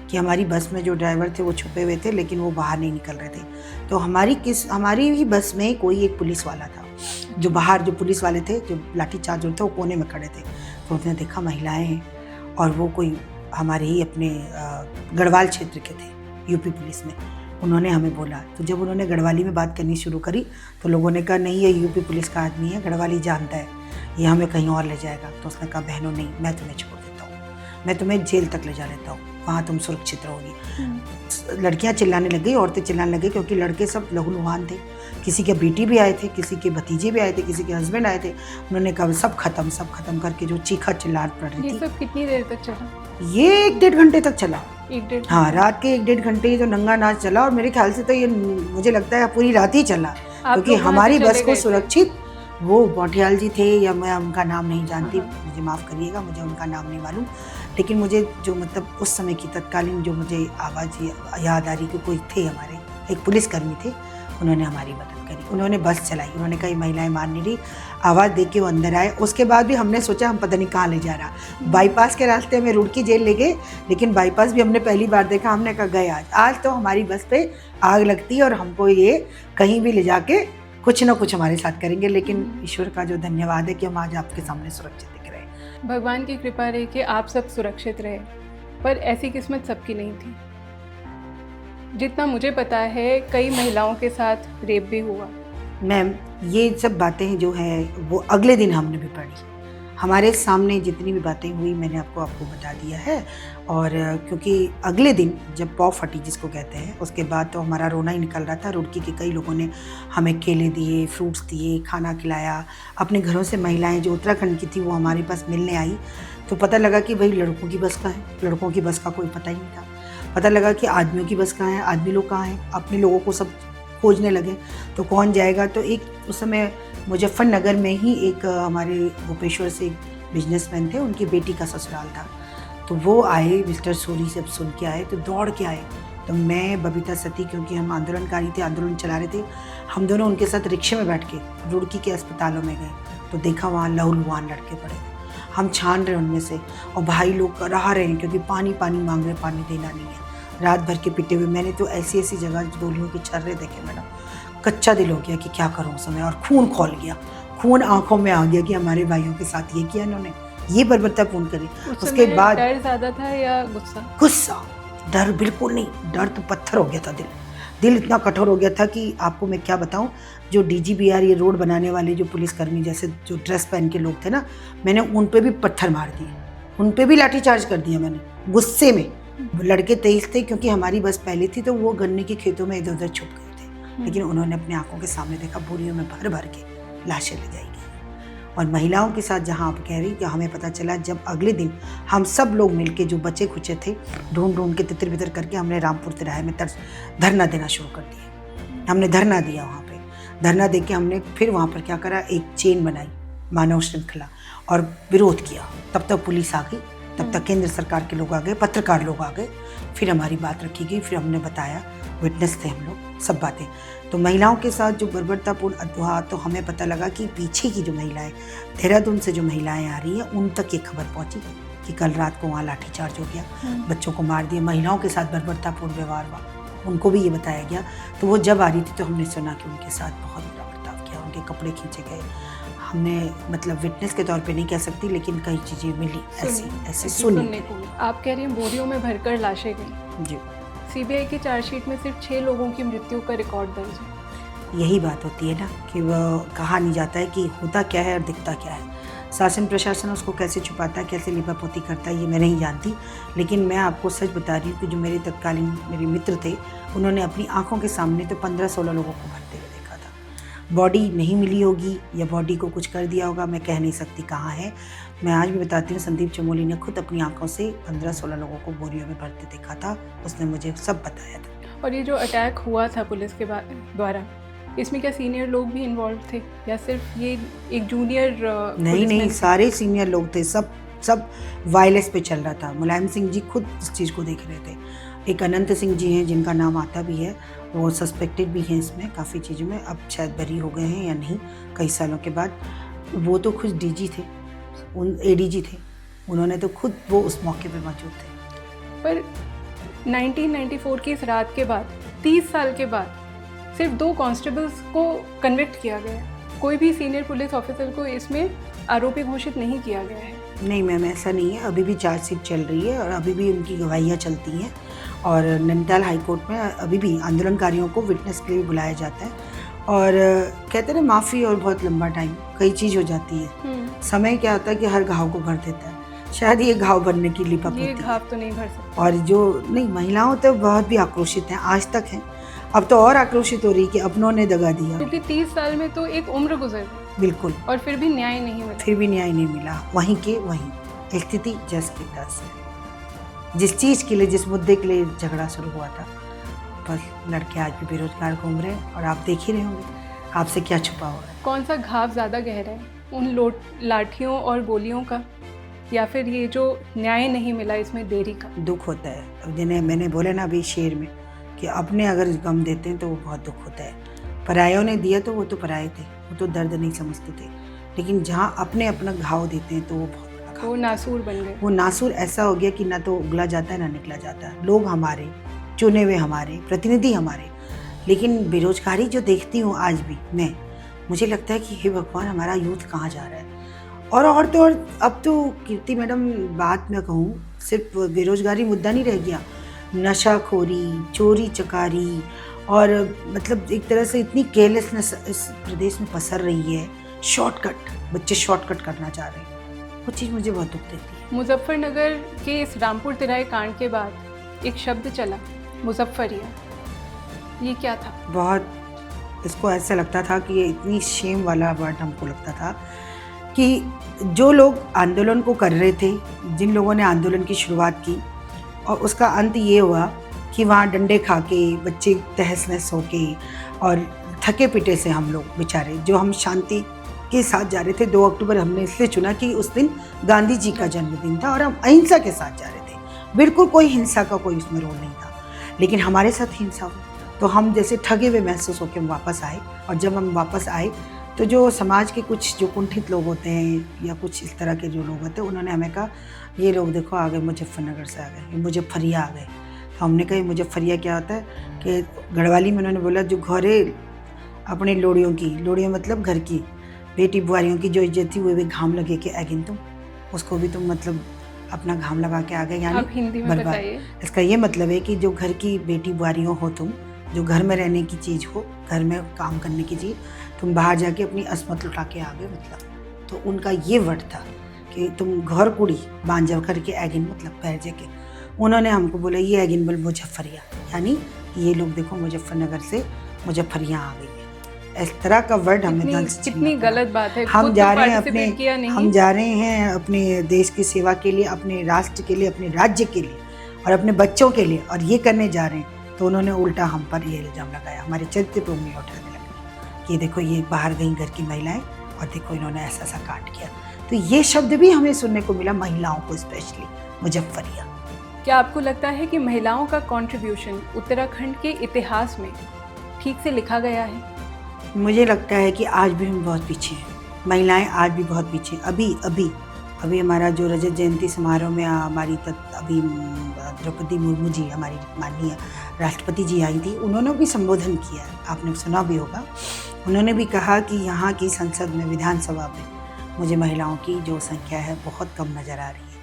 कि हमारी बस में जो ड्राइवर थे वो छुपे हुए थे, लेकिन वो बाहर नहीं निकल रहे थे। तो हमारी ही बस में कोई एक पुलिस वाला था, जो बाहर, जो पुलिस वाले थे, जो लाठी चार्ज थे, वो कोने में खड़े थे। तो उसने देखा महिलाएं हैं, और वो कोई हमारे ही अपने गढ़वाल क्षेत्र के थे, यूपी पुलिस में। उन्होंने हमें बोला, तो जब उन्होंने गढ़वाली में बात करनी शुरू करी तो लोगों ने कहा नहीं, ये यूपी पुलिस का आदमी है, गढ़वाली जानता है, ये हमें कहीं और ले जाएगा। तो उसने कहा बहनों नहीं, मैं तुम्हें छोड़ देता हूँ, मैं तुम्हें जेल तक ले जा लेता हूँ, वहाँ तुम सुरक्षित रहोगी। लड़कियाँ चिल्लाने लग गई, औरतें चिल्लाने लग गई, क्योंकि लड़के सब लहूलुहान थे। किसी के बेटी भी आए थे, किसी के भतीजे भी आए थे, किसी के हस्बैंड आए थे। उन्होंने कहा सब खत्म करके जो चीखा चिल्लाहट पड़ रही थी। ये सब कितनी देर तक चला? ये 1-1.5 घंटे तक चला। 1-1.5? हाँ, रात के 1-1.5 घंटे जो नंगा नाच चला। और मेरे ख्याल से तो ये, मुझे लगता है पूरी रात ही चला, क्योंकि हमारी बस को सुरक्षित, वो मोटियाल जी थे, या मैं उनका नाम नहीं जानती, मुझे माफ़ करिएगा, मुझे उनका नाम नहीं मालूम, लेकिन मुझे जो मतलब उस समय की तत्कालीन जो मुझे आवाज़ याद आ रही कि कोई थे हमारे, एक पुलिसकर्मी थे, उन्होंने हमारी मदद करी, उन्होंने बस चलाई। उन्होंने कहा महिलाएं मार नहीं रही, आवाज़ दे के वो अंदर आए। उसके बाद भी हमने सोचा हम पता नहीं कहाँ ले जा रहा। बाईपास के रास्ते में रुड़की जेल ले गए, लेकिन बाईपास भी हमने पहली बार देखा। हमने कहा गए आज तो हमारी बस पे आग लगती और हमको ये कहीं भी ले जाके कुछ ना कुछ हमारे साथ करेंगे। लेकिन ईश्वर का जो धन्यवाद है कि हम आज आपके सामने सुरक्षित दिख रहे हैं। भगवान की कृपा रही कि आप सब सुरक्षित रहे, पर ऐसी किस्मत सबकी नहीं थी। जितना मुझे पता है कई महिलाओं के साथ रेप भी हुआ। मैम, ये सब बातें जो है वो अगले दिन हमने भी पढ़ी। हमारे सामने जितनी भी बातें हुई मैंने आपको बता दिया है। और क्योंकि अगले दिन जब पौ फटी जिसको कहते हैं, उसके बाद तो हमारा रोना ही निकल रहा था। रुड़की के कई लोगों ने हमें केले दिए, फ्रूट्स दिए, खाना खिलाया। अपने घरों से महिलाएं जो उत्तराखंड की थी वो हमारे पास मिलने आई। तो पता लगा कि भाई लड़कों की बस कहाँ है, लड़कों की बस का कोई पता ही नहीं था। पता लगा कि आदमियों की बस कहाँ है, आदमी लोग कहाँ हैं। अपने लोगों को सब खोजने लगे तो कौन जाएगा। तो एक उस समय मुजफ्फरनगर में ही एक हमारे गोपेश्वर से एक बिजनेसमैन थे, उनकी बेटी का ससुराल था। तो वो आए, मिस्टर सोरी जब सुन के आए तो दौड़ के आए। तो मैं, बबीता सती, क्योंकि हम आंदोलनकारी थे, आंदोलन चला रहे थे, हम दोनों उनके साथ रिक्शे में बैठ के रुड़की के अस्पतालों में गए। तो देखा वहाँ लहूलुहान लड़के पड़े थे। हम छान रहे उनमें से, और भाई लोग रहा रहे हैं क्योंकि पानी मांग रहे, पानी देना नहीं है। रात भर के पिटे हुए। मैंने तो ऐसी जगह गोलियों के छर्रे देखे मैडम, कच्चा दिल हो गया कि क्या करूँ उस समय, और खून खौल गया, खून आंखों में आ गया कि हमारे भाइयों के साथ ये किया इन्होंने, ये बर्बरतापूर्ण करी। उसके बाद डर ज़्यादा था या गुस्सा? गुस्सा, डर बिल्कुल नहीं, डर तो पत्थर हो गया था दिल इतना कठोर हो गया था कि आपको मैं क्या बताऊं। जो DGBR ये रोड बनाने वाले जो पुलिसकर्मी जैसे जो ड्रेस पहन के लोग थे ना, मैंने उन पे भी पत्थर मार दिए, उन पे भी लाठीचार्ज कर दिया मैंने गुस्से में। लड़के तेज थे क्योंकि हमारी बस पहले थी, तो वो गन्ने के खेतों में इधर उधर छुप गए थे, लेकिन उन्होंने अपनी आंखों के सामने देखा बोरियों में भर भर के लाशें ले जाई गई। और महिलाओं के साथ जहाँ आप कह रही कि हमें पता चला, जब अगले दिन हम सब लोग मिलके जो बचे खुचे थे ढूंढ ढूंढ के तितर बितर करके हमने रामपुर तिराहे में धरना देना शुरू कर दिया। हमने धरना दिया, वहाँ पे धरना दे के हमने फिर वहाँ पर क्या करा, एक चेन बनाई मानव श्रृंखला और विरोध किया। तब तक पुलिस आ गई, तब तक केंद्र सरकार के लोग आ गए, पत्रकार लोग आ गए, फिर हमारी बात रखी गई, फिर हमने बताया, विटनेस थे हम लोग सब बातें। तो महिलाओं के साथ जो बर्बरतापूर्ण हुआ, तो हमें पता लगा कि पीछे की जो महिलाएं, देहरादून से जो महिलाएं आ रही हैं, उन तक ये खबर पहुंची कि कल रात को वहाँ लाठीचार्ज हो गया, बच्चों को मार दिया, महिलाओं के साथ बर्बरतापूर्ण व्यवहार हुआ, उनको भी ये बताया गया। तो वो जब आ रही थी तो हमने सुना कि उनके साथ बहुत बुरा बर्ताव किया, उनके कपड़े खींचे गए। हमने मतलब विटनेस के तौर पे नहीं कह सकती, लेकिन कई चीज़ें मिली ऐसे सुनने को। आप कह रही हैं बोरियों में भरकर लाशें गई। जी। CBI की चार्जशीट में सिर्फ 6 लोगों की मृत्यु का रिकॉर्ड दर्ज है। यही बात होती है ना कि वह कहा नहीं जाता है कि होता क्या है और दिखता क्या है। शासन प्रशासन उसको कैसे छुपाता है, कैसे लिपापोती करता है, ये मैं नहीं जानती, लेकिन मैं आपको सच बता रही हूँ कि जो मेरे तत्कालीन मेरे मित्र थे, उन्होंने अपनी आंखों के सामने तो 15-16 लोगों को भरते हुए देखा था। बॉडी नहीं मिली होगी या बॉडी को कुछ कर दिया होगा, मैं कह नहीं सकती कहाँ है। मैं आज भी बताती हूँ, संदीप चमोली ने खुद अपनी आंखों से 15-16 लोगों को बोरियों में भरते देखा था, उसने मुझे सब बताया था। और ये जो अटैक हुआ था पुलिस के द्वारा, इसमें क्या सीनियर लोग भी इन्वॉल्व थे या सिर्फ ये एक जूनियर? नहीं, सारे सीनियर लोग थे, सब वायलेंस पे चल रहा था। मुलायम सिंह जी खुद इस चीज़ को देख रहे थे। एक अनंत सिंह जी हैं जिनका नाम आता भी है, वो सस्पेक्टेड भी हैं इसमें काफ़ी चीज़ों में, अब शायद बरी हो गए हैं या नहीं कई सालों के बाद। वो तो खुद DG थे, उन ADG थे, उन्होंने तो खुद वो उस मौके पे मौजूद थे। पर 1994 की इस रात के बाद 30 साल के बाद सिर्फ 2 कांस्टेबल्स को कन्विक्ट किया गया है, कोई भी सीनियर पुलिस ऑफिसर को इसमें आरोपी घोषित नहीं किया गया है। नहीं मैम, ऐसा नहीं है, अभी भी चार्जशीट चल रही है और अभी भी उनकी गवाहियाँ चलती हैं, और नैनीताल हाईकोर्ट में अभी भी आंदोलनकारियों को विटनेस के लिए बुलाया जाता है। और कहते हैं माफ़ी और बहुत लंबा टाइम, कई चीज़ हो जाती है। समय क्या होता है कि हर घाव को भर देता है, शायद ये घाव भरने की लिपापोती, ये घाव तो नहीं भर सकता। और जो नहीं, महिलाओं तो बहुत भी आक्रोशित हैं, आज तक हैं, अब तो और आक्रोशित हो रही कि अपनों ने दगा दिया, क्योंकि 30 साल में तो एक उम्र गुजर गई। बिल्कुल, और फिर भी न्याय नहीं मिला। फिर भी न्याय नहीं मिला, वहीं के वहीं स्थिति जस की तस है। जिस चीज़ के लिए, जिस मुद्दे के लिए झगड़ा शुरू हुआ था, बस लड़के आज भी बेरोजगार घूम रहे हैं, और आप देख ही रहे होंगे, आपसे क्या छुपा हुआ है। कौन सा घाव ज़्यादा गहरा है, उन लाठियों और गोलियों का, या फिर ये जो न्याय नहीं मिला इसमें देरी का? दुख होता है। अब जिन्हें मैंने बोले ना अभी शेर में कि अपने अगर गम देते हैं तो वो बहुत दुख होता है, परायों ने दिया तो वो तो पराये थे, वो तो दर्द नहीं समझते थे, लेकिन जहाँ अपने अपना घाव देते हैं तो वो बहुत बड़ा घाव, वो नासूर बन गए। वो नासूर ऐसा हो गया कि ना तो उगला जाता है ना निकला जाता है। लोग हमारे चुने हुए, हमारे प्रतिनिधि हमारे, लेकिन बेरोजगारी जो देखती हूँ आज भी मैं, मुझे लगता है कि हे भगवान, हमारा यूथ कहाँ जा रहा है। और तो और अब तो कीर्ति मैडम, बात मैं कहूँ, सिर्फ बेरोजगारी मुद्दा नहीं रह गया, नशाखोरी, चोरी चकारी, और मतलब एक तरह से इतनी केयरलेसनेस इस प्रदेश में पसर रही है। शॉर्टकट, बच्चे शॉर्टकट करना चाह रहे हैं, वो चीज़ मुझे बहुत दुख देती है। मुजफ्फरनगर के इस रामपुर तिराहे कांड के बाद एक शब्द चला, मुजफ्फरिया, ये क्या था? बहुत, इसको ऐसा लगता था कि ये इतनी शेम वाला वर्ड हमको लगता था कि जो लोग आंदोलन को कर रहे थे, जिन लोगों ने आंदोलन की शुरुआत की, और उसका अंत ये हुआ कि वहाँ डंडे खा के बच्चे तहस नहस होके, और थके पिटे से हम लोग बेचारे, जो हम शांति के साथ जा रहे थे। 2 अक्टूबर हमने इसलिए चुना कि उस दिन गांधी जी का जन्मदिन था और हम अहिंसा के साथ जा रहे थे, बिल्कुल कोई हिंसा का कोई उसमें रोल नहीं था, लेकिन हमारे साथ हिंसा हुई, तो हम जैसे ठगे हुए महसूस होकर हम वापस आए। और जब हम वापस आए तो जो समाज के कुछ जो कुंठित लोग होते हैं या कुछ इस तरह के जो लोग होते हैं, उन्होंने हमें कहा, ये लोग देखो आ गए, मुजफ्फरनगर से आ गए, ये मुजफ्फरिया आ गए। तो हमने कहा ये मुजफ्फरिया क्या होता है, कि गढ़वाली में उन्होंने बोला जो घरे अपने लोड़ियों मतलब घर की बेटी बुआरियों की जो इज्जत थी वो भी घाम लगे के आगिन तुम, उसको भी तुम मतलब अपना घाम लगा के आ गए, यानी आप हिंदी में बताइए। इसका ये मतलब है कि जो घर की बेटी बुआरियों हो तुम, जो घर में रहने की चीज़ हो, घर में काम करने की चीज़, तुम बाहर जाके अपनी असमत लुटा के आ गए मतलब। तो उनका ये वर्ड था कि तुम घर कुड़ी बांझ करके एगिन मतलब पैर के। उन्होंने हमको बोला ये एगिन बल मुजफ्फरिया, यानी ये लोग देखो मुजफ्फरनगर से मुजफ्फरियाँ आ गई है। इस तरह का वर्ड हमें कितनी गलत बात है। हम जा रहे हैं अपने देश की सेवा के लिए, अपने राष्ट्र के लिए, अपने राज्य के लिए और अपने बच्चों के लिए, और ये करने जा रहे हैं। तो उन्होंने उल्टा हम पर ये इल्ज़ाम लगाया, हमारे चरित्र पर उंगली उठाने लगे कि देखो ये बाहर गई घर की महिलाएं और देखो इन्होंने ऐसा सा काट किया। तो ये शब्द भी हमें सुनने को मिला महिलाओं को, स्पेशली मुजफ्फरिया। क्या आपको लगता है कि महिलाओं का कंट्रीब्यूशन उत्तराखंड के इतिहास में ठीक से लिखा गया है? मुझे लगता है कि आज भी हम बहुत पीछे हैं, महिलाएं आज भी बहुत पीछे। अभी हमारा जो रजत जयंती समारोह में हमारी अभी द्रौपदी मुर्मू जी, हमारी माननीय राष्ट्रपति जी आई थी, उन्होंने भी संबोधन किया, आपने सुना भी होगा। उन्होंने भी कहा कि यहाँ की संसद में, विधानसभा में मुझे महिलाओं की जो संख्या है बहुत कम नज़र आ रही है,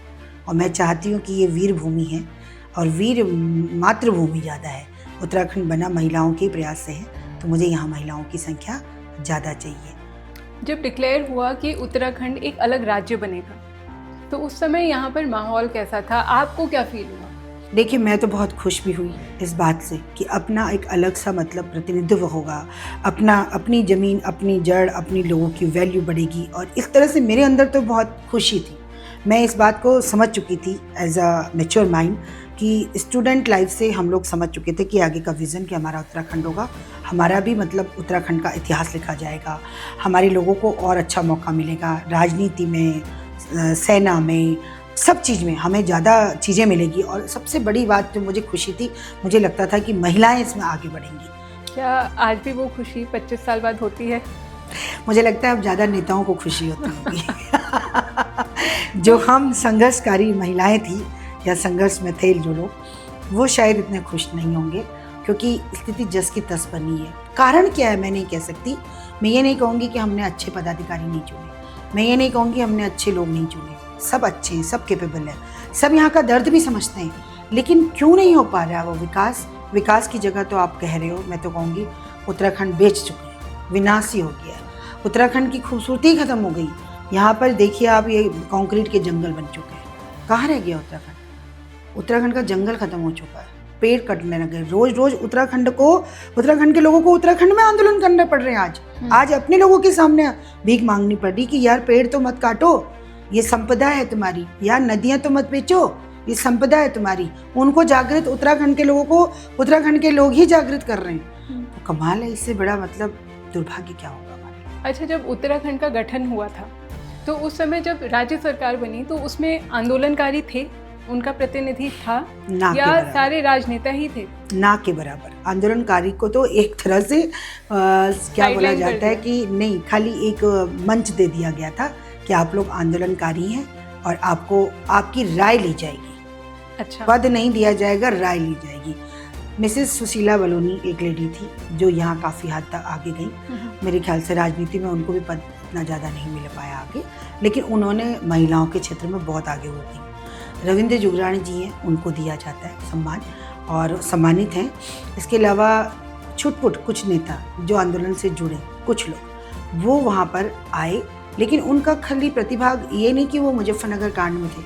और मैं चाहती हूँ कि ये वीर भूमि है और वीर मातृभूमि ज़्यादा है। उत्तराखंड बना महिलाओं के प्रयास से है, तो मुझे यहाँ महिलाओं की संख्या ज़्यादा चाहिए। जब डिक्लेयर हुआ कि उत्तराखंड एक अलग राज्य बनेगा, तो उस समय यहाँ पर माहौल कैसा था? आपको क्या फील हुआ? देखिए, मैं तो बहुत खुश भी हुई इस बात से कि अपना एक अलग सा मतलब प्रतिनिधित्व होगा, अपनी ज़मीन, अपनी जड़, अपनी लोगों की वैल्यू बढ़ेगी। और इस तरह से मेरे अंदर तो बहुत खुशी थी। मैं इस बात को समझ चुकी थी एज अ मैच्योर माइंड कि स्टूडेंट लाइफ से हम लोग समझ चुके थे कि आगे का विज़न कि हमारा उत्तराखंड होगा, हमारा भी मतलब उत्तराखंड का इतिहास लिखा जाएगा, हमारे लोगों को और अच्छा मौका मिलेगा, राजनीति में, सेना में, सब चीज़ में हमें ज़्यादा चीज़ें मिलेगी। और सबसे बड़ी बात जो मुझे खुशी थी, मुझे लगता था कि महिलाएं इसमें आगे बढ़ेंगी। क्या आज भी वो खुशी 25 साल बाद होती है? मुझे लगता है अब ज़्यादा नेताओं को खुशी होती होगी। जो हम संघर्षकारी महिलाएं थी या संघर्ष में थे जो लोग, वो शायद इतने खुश नहीं होंगे, क्योंकि स्थिति जस की तस बनी है। कारण क्या है मैं नहीं कह सकती। मैं ये नहीं कहूँगी कि हमने अच्छे पदाधिकारी नहीं चुने, मैं ये नहीं कहूँगी हमने अच्छे लोग नहीं चुने। सब अच्छे हैं, सब कैपेबल हैं, सब यहाँ का दर्द भी समझते हैं, लेकिन क्यों नहीं हो पा रहा वो विकास की जगह तो आप कह रहे हो, मैं तो कहूँगी उत्तराखंड बेच चुके हैं, विनाशी हो गया है। उत्तराखंड की खूबसूरती खत्म हो गई। यहाँ पर देखिए आप, ये कंक्रीट के जंगल बन चुके हैं। कहाँ रह गया उत्तराखंड का जंगल खत्म हो चुका है, पेड़ कटने लगे। रोज उत्तराखंड के लोगों को उत्तराखंड में आंदोलन करने पड़ रहे हैं। आज अपने लोगों के सामने भीख मांगनी पड़ रही कि यार पेड़ तो मत काटो, ये संपदा है तुम्हारी, यार नदियां तो मत बेचो, ये संपदा है तुम्हारी। उनको जागृत, उत्तराखंड के लोगों को उत्तराखंड के लोग ही जागृत कर रहे हैं। तो कमाल है, इससे बड़ा मतलब दुर्भाग्य क्या होगा हमारा। अच्छा, जब उत्तराखंड का गठन हुआ था, तो उस समय जब राज्य सरकार बनी, तो उसमें आंदोलनकारी थे, उनका प्रतिनिधि था, या सारे राजनेता ही थे? ना के बराबर। आंदोलनकारी को तो एक तरह से क्या बोला जाता है कि नहीं, खाली एक मंच दे दिया गया था कि आप लोग आंदोलनकारी हैं और आपकी राय ली जाएगी। अच्छा। पद नहीं दिया जाएगा, राय ली जाएगी। मिसेस सुशीला बलोनी एक लेडी थी जो यहाँ काफ़ी हद तक आगे गई। मेरे ख्याल से राजनीति में उनको भी पद इतना ज़्यादा नहीं मिल पाया आगे, लेकिन उन्होंने महिलाओं के क्षेत्र में बहुत आगे हो गई। रविंद्र जुगरानी जी हैं, उनको दिया जाता है सम्मान और सम्मानित हैं। इसके अलावा छुटपुट कुछ नेता जो आंदोलन से जुड़े, कुछ लोग वो वहाँ पर आए, लेकिन उनका खाली प्रतिभाग ये नहीं कि वो मुजफ्फरनगर कांड में थे,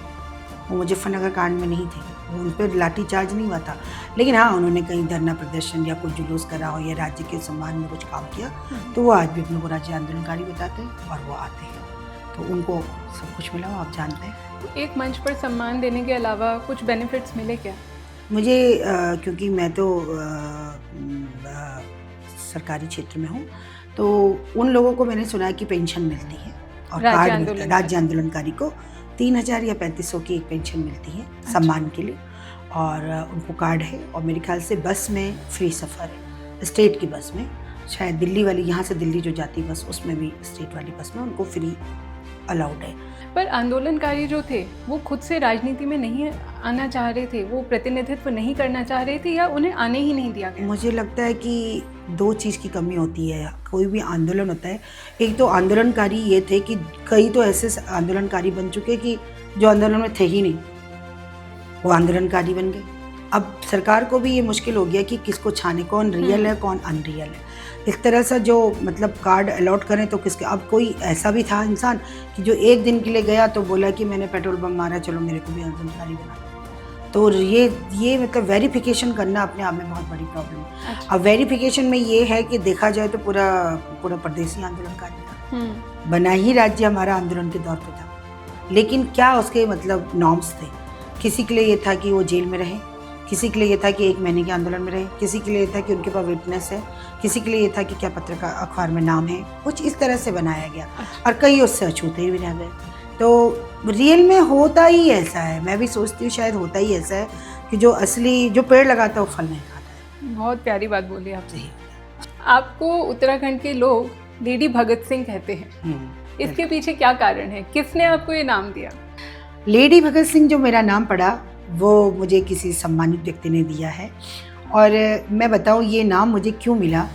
वो मुजफ्फरनगर कांड में नहीं थे, वो उन पर लाठी चार्ज नहीं हुआ था। लेकिन हाँ, उन्होंने कहीं धरना प्रदर्शन या कुछ जुलूस करा हो या राज्य के सम्मान में कुछ काम किया, तो वो आज भी अपने को राज्य आंदोलनकारी बताते हैं और वो आते हैं, तो उनको सब कुछ मिला, आप जानते हैं। एक मंच पर सम्मान देने के अलावा कुछ बेनिफिट्स मिले क्या? मुझे क्योंकि मैं तो सरकारी क्षेत्र में हूँ, तो उन लोगों को मैंने सुना है कि पेंशन मिलती है और कार्ड मिलता है। राज्य आंदोलनकारी को 3000 या 3500 की एक पेंशन मिलती है। अच्छा। सम्मान के लिए, और उनको कार्ड है, और मेरे ख्याल से बस में फ्री सफ़र है, स्टेट की बस में, शायद दिल्ली वाली, यहाँ से दिल्ली जो जाती बस, उसमें भी स्टेट वाली बस में उनको फ्री अलाउड है। पर आंदोलनकारी जो थे वो खुद से राजनीति में नहीं आना चाह रहे थे, वो प्रतिनिधित्व नहीं करना चाह रहे थे, या उन्हें आने ही नहीं दिया गया? मुझे लगता है कि दो चीज़ की कमी होती है कोई भी आंदोलन होता है। एक तो आंदोलनकारी ये थे कि कई तो ऐसे आंदोलनकारी बन चुके कि जो आंदोलन में थे ही नहीं, वो आंदोलनकारी बन गए। अब सरकार को भी ये मुश्किल हो गया कि किसको छाने, कौन रियल है कौन अनरियल है। इस तरह से जो मतलब कार्ड अलॉट करें तो किसके, अब कोई ऐसा भी था इंसान कि जो एक दिन के लिए गया तो बोला कि मैंने पेट्रोल बम मारा, चलो मेरे को भी आंदोलनकारी बना। तो ये मतलब वेरिफिकेशन करना अपने आप में बहुत बड़ी प्रॉब्लम है। अच्छा। अब वेरिफिकेशन में ये है कि देखा जाए तो पूरा प्रदेश ही आंदोलनकारी था, बना ही राज्य हमारा आंदोलन के दौर पे था। लेकिन क्या उसके मतलब नॉर्म्स थे? किसी के लिए ये था कि वो जेल में रहे, किसी के लिए ये था कि 1 महीने के आंदोलन में रहे, किसी के लिए ये था कि उनके पास विटनेस है, किसी के लिए ये था कि क्या पत्रकार अखबार में नाम है, कुछ इस तरह से बनाया गया। और कई उससे अछूते भी रह गए। तो रियल में होता ही ऐसा है, मैं भी सोचती हूँ शायद होता ही ऐसा है कि जो असली जो पेड़ लगाता है वो फल नहीं खाता है। बहुत प्यारी बात बोली आपने। आपको उत्तराखंड के लोग लेडी भगत सिंह कहते हैं, इसके पीछे क्या कारण है? किसने आपको ये नाम दिया? लेडी भगत सिंह जो मेरा नाम पड़ा वो मुझे किसी सम्मानित व्यक्ति ने दिया है। और मैं बताऊँ ये नाम मुझे क्यों मिला,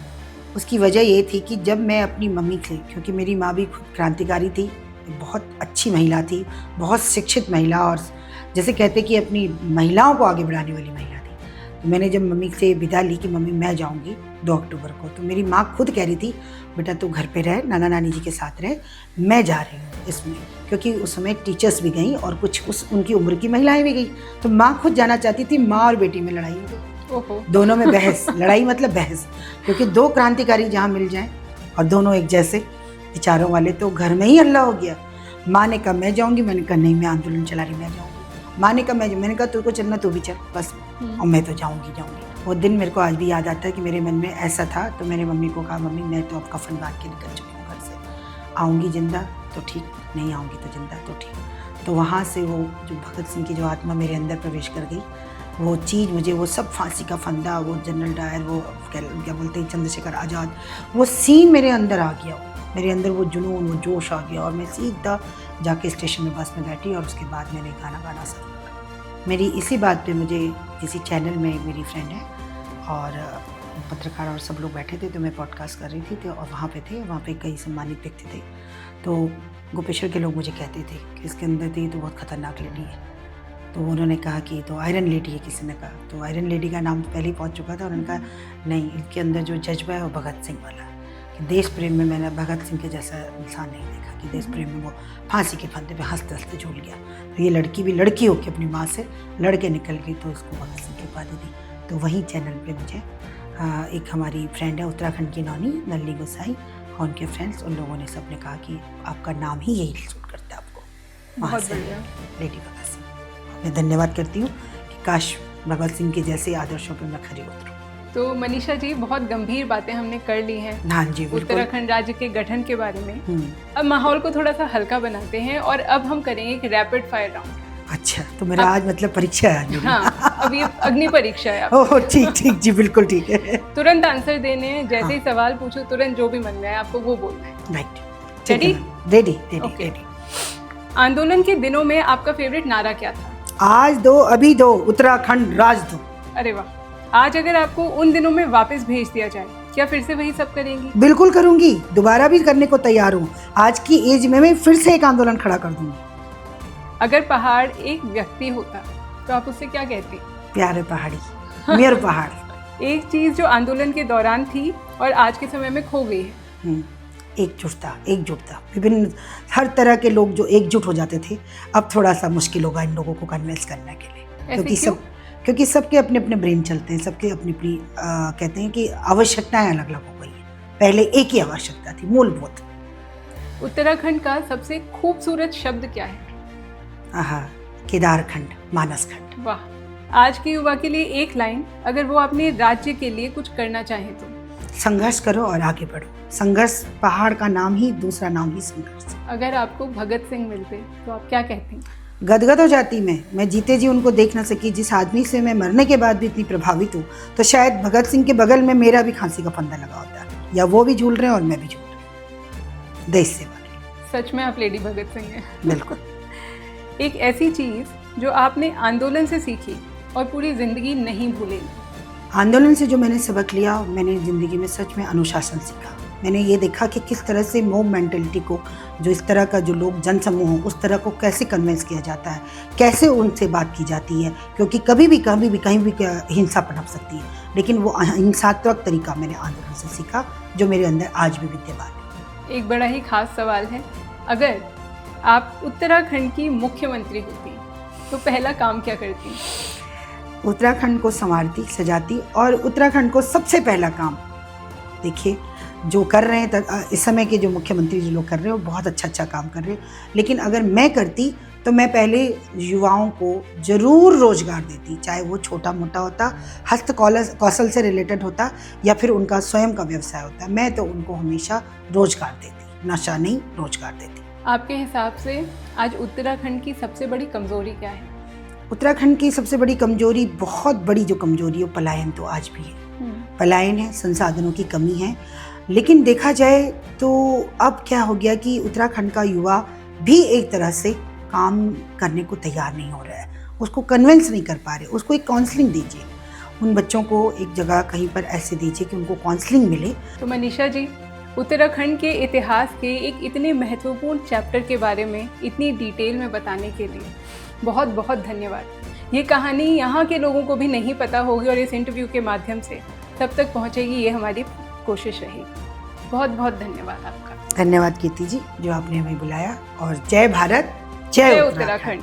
उसकी वजह ये थी कि जब मैं अपनी मम्मी से, क्योंकि मेरी माँ भी खुद क्रांतिकारी थी, बहुत अच्छी महिला थी, बहुत शिक्षित महिला, और जैसे कहते कि अपनी महिलाओं को आगे बढ़ाने वाली महिला थी। तो मैंने जब मम्मी से विदा ली कि मम्मी मैं जाऊंगी 2 अक्टूबर को, तो मेरी माँ खुद कह रही थी बेटा तू घर पे रह, नाना नानी जी के साथ रह, मैं जा रही हूँ इसमें, क्योंकि उस समय टीचर्स भी गई और कुछ उनकी उम्र की महिलाएं भी गई। तो माँ खुद जाना चाहती थी, माँ और बेटी में लड़ाई हो गई, दोनों में बहस, लड़ाई मतलब बहस, क्योंकि 2 क्रांतिकारी जहाँ मिल जाएं और दोनों एक जैसे विचारों वाले, तो घर में ही हल्ला हो गया। माँ ने कहा मैं जाऊँगी, मैंने कहा नहीं मैं आंदोलन चला रही, मैं जाऊँगी। माँ ने कहा मैंने कहा तुझको चलना तू भी चल बस, और मैं तो जाऊँगी। वो दिन मेरे को आज भी याद आता है कि मेरे मन में ऐसा था। तो मैंने मम्मी को कहा मम्मी मैं तो अब कफन बांध के निकल चुकी हूँ घर से, आऊँगी जिंदा तो ठीक, नहीं आऊँगी तो जिंदा तो ठीक। तो वहाँ से वो जो भगत सिंह की जो आत्मा मेरे अंदर प्रवेश कर गई, वो चीज़ मुझे, वो सब फांसी का फंदा, वो जनरल डायर, वो क्या बोलते हैं चंद्रशेखर आज़ाद, वो सीन मेरे अंदर आ गया, मेरे अंदर वो जुनून, वो जोश आ गया। और मैं सीधा जाके स्टेशन में बस में बैठी और उसके बाद मैंने गाना गाना शुरू किया। मेरी इसी बात पे मुझे किसी चैनल में मेरी फ्रेंड है और पत्रकार और सब लोग बैठे थे, तो मैं पॉडकास्ट कर रही थी, तो और वहाँ पे कई सम्मानित व्यक्ति थे। तो गोपेश्वर के लोग मुझे कहते थे कि इसके अंदर थी तो बहुत खतरनाक लेडी है। तो उन्होंने कहा कि तो आयरन लेडी है, किसी ने कहा। तो आयरन लेडी का नाम पहले ही पहुँच चुका था। उन्होंने कहा नहीं, इनके अंदर जो जज्बा है वो भगत सिंह वाला है, कि देश प्रेम में मैंने भगत सिंह के जैसा इंसान नहीं देखा, कि देश प्रेम में वो फांसी के फंदे पे हंसते हंसते झूल गया। तो ये लड़की भी लड़की होकर अपनी माँ से लड़ के निकल गई, तो उसको भगत सिंह की उपाधि दी। तो वहीं चैनल पे मुझे एक हमारी फ्रेंड है उत्तराखंड की नौनी नलिनी गोसाई और उनके फ्रेंड्स, उन लोगों ने सबने कहा कि आपका नाम ही यही सूट करता है आपको, वहाँ से लेडी भगत सिंह। मैं धन्यवाद करती हूँ कि काश भगत सिंह के जैसे आदर्शों पर मैं खरी उतरूँ। तो मनीषा जी, बहुत गंभीर बातें हमने कर ली हैं हाँ जी, उत्तराखंड राज्य के गठन के बारे में। अब माहौल को थोड़ा सा हल्का बनाते हैं और अब हम करेंगे एक रैपिड फायर राउंड। अच्छा, तो मेरा आज मतलब परीक्षा है। हाँ, अब ये अग्नि परीक्षा है। ओह ठीक जी, बिल्कुल ठीक है। तुरंत आंसर देने हैं, जैसे ही सवाल पूछो तुरंत जो भी मन में आए आपको वो बोलना है। Right, ready? आंदोलन के दिनों में आपका फेवरेट नारा क्या था? आज दो अभी दो, उत्तराखंड राज दो। अरे वाह। आज अगर आपको उन दिनों में वापस भेज दिया जाए, क्या फिर से वही सब करेंगी? बिल्कुल करूंगी, दोबारा भी करने को तैयार हूँ। आज की एज में मैं फिर से एक आंदोलन खड़ा कर दूंगी। अगर पहाड़ एक व्यक्ति होता तो आप उससे क्या कहती? प्यारे पहाड़ी, मेरे पहाड़। एक चीज जो आंदोलन के दौरान थी और आज के समय में खो गई है। एकजुटता। विभिन्न हर तरह के लोग जो एकजुट हो जाते थे, अब थोड़ा सा मुश्किल होगा इन लोगों को कन्विंस करने के लिए, क्योंकि सबके अपने अपने ब्रेन चलते हैं, सबके अपनी अपनी कहते हैं कि आवश्यकताएं अलग अलग हो गई हैं। पहले एक ही आवश्यकता थी, मूलभूत। उत्तराखंड का सबसे खूबसूरत शब्द क्या है? केदारखंड, मानसखंड। वाह। आज के युवा के लिए एक लाइन, अगर वो अपने राज्य के लिए कुछ करना चाहे तो? संघर्ष करो और आगे बढ़ो। संघर्ष, पहाड़ का नाम ही, दूसरा नाम ही संघर्ष। अगर आपको भगत सिंह मिलते तो आप क्या कहती? गदगद हो जाती मैं जीते जी उनको देख ना सकी। जिस आदमी से मैं मरने के बाद भी इतनी प्रभावित हूँ, तो शायद भगत सिंह के बगल में मेरा भी फांसी का फंदा लगा होता, या वो भी झूल रहे हैं और मैं भी झूल रही हूँ। देश सेवा। सच में आप लेडी भगत सिंह हैं। बिल्कुल। एक ऐसी चीज़ जो आपने आंदोलन से सीखी और पूरी ज़िंदगी नहीं भूलेंगी। आंदोलन से जो मैंने सबक लिया, मैंने ज़िंदगी में सच में अनुशासन सीखा। मैंने ये देखा कि किस तरह से मोब मेंटलिटी को, जो इस तरह का जो लोग जनसमूह हो, उस तरह को कैसे कन्विंस किया जाता है, कैसे उनसे बात की जाती है, क्योंकि कभी भी कहीं भी हिंसा पनप सकती है, लेकिन वो हिंसात्मक तरीका मैंने आंदोलन से सीखा, जो मेरे अंदर आज भी विद्यमान है। एक बड़ा ही खास सवाल है, अगर आप उत्तराखंड की मुख्यमंत्री होती तो पहला काम क्या करती? उत्तराखंड को संवारती, सजाती, और उत्तराखंड को सबसे पहला काम, देखिए जो कर रहे हैं इस समय के जो मुख्यमंत्री जो लोग कर रहे हैं वो बहुत अच्छा काम कर रहे हैं, लेकिन अगर मैं करती तो मैं पहले युवाओं को ज़रूर रोज़गार देती, चाहे वो छोटा मोटा होता, हस्त कौशल से रिलेटेड होता, या फिर उनका स्वयं का व्यवसाय होता। मैं तो उनको हमेशा रोज़गार देती, नशा नहीं, रोज़गार देती। आपके हिसाब से आज उत्तराखंड की सबसे बड़ी कमज़ोरी क्या है? उत्तराखंड की सबसे बड़ी कमजोरी, बहुत बड़ी जो कमजोरी है, पलायन तो आज भी है। पलायन है, संसाधनों की कमी है। लेकिन देखा जाए तो अब क्या हो गया कि उत्तराखंड का युवा भी एक तरह से काम करने को तैयार नहीं हो रहा है, उसको कन्विंस नहीं कर पा रहे। उसको एक काउंसलिंग दीजिए, उन बच्चों को एक जगह कहीं पर ऐसे दीजिए कि उनको काउंसलिंग मिले। तो मनीषा जी, उत्तराखंड के इतिहास के एक इतने महत्वपूर्ण चैप्टर के बारे में इतनी डिटेल में बताने के लिए बहुत बहुत धन्यवाद। ये कहानी यहाँ के लोगों को भी नहीं पता होगी और इस इंटरव्यू के माध्यम से तब तक पहुँचेगी, ये हमारी कोशिश रहेगी। बहुत बहुत धन्यवाद आपका। धन्यवाद कीर्ति जी, जो आपने हमें बुलाया, और जय भारत, जय उत्तराखंड।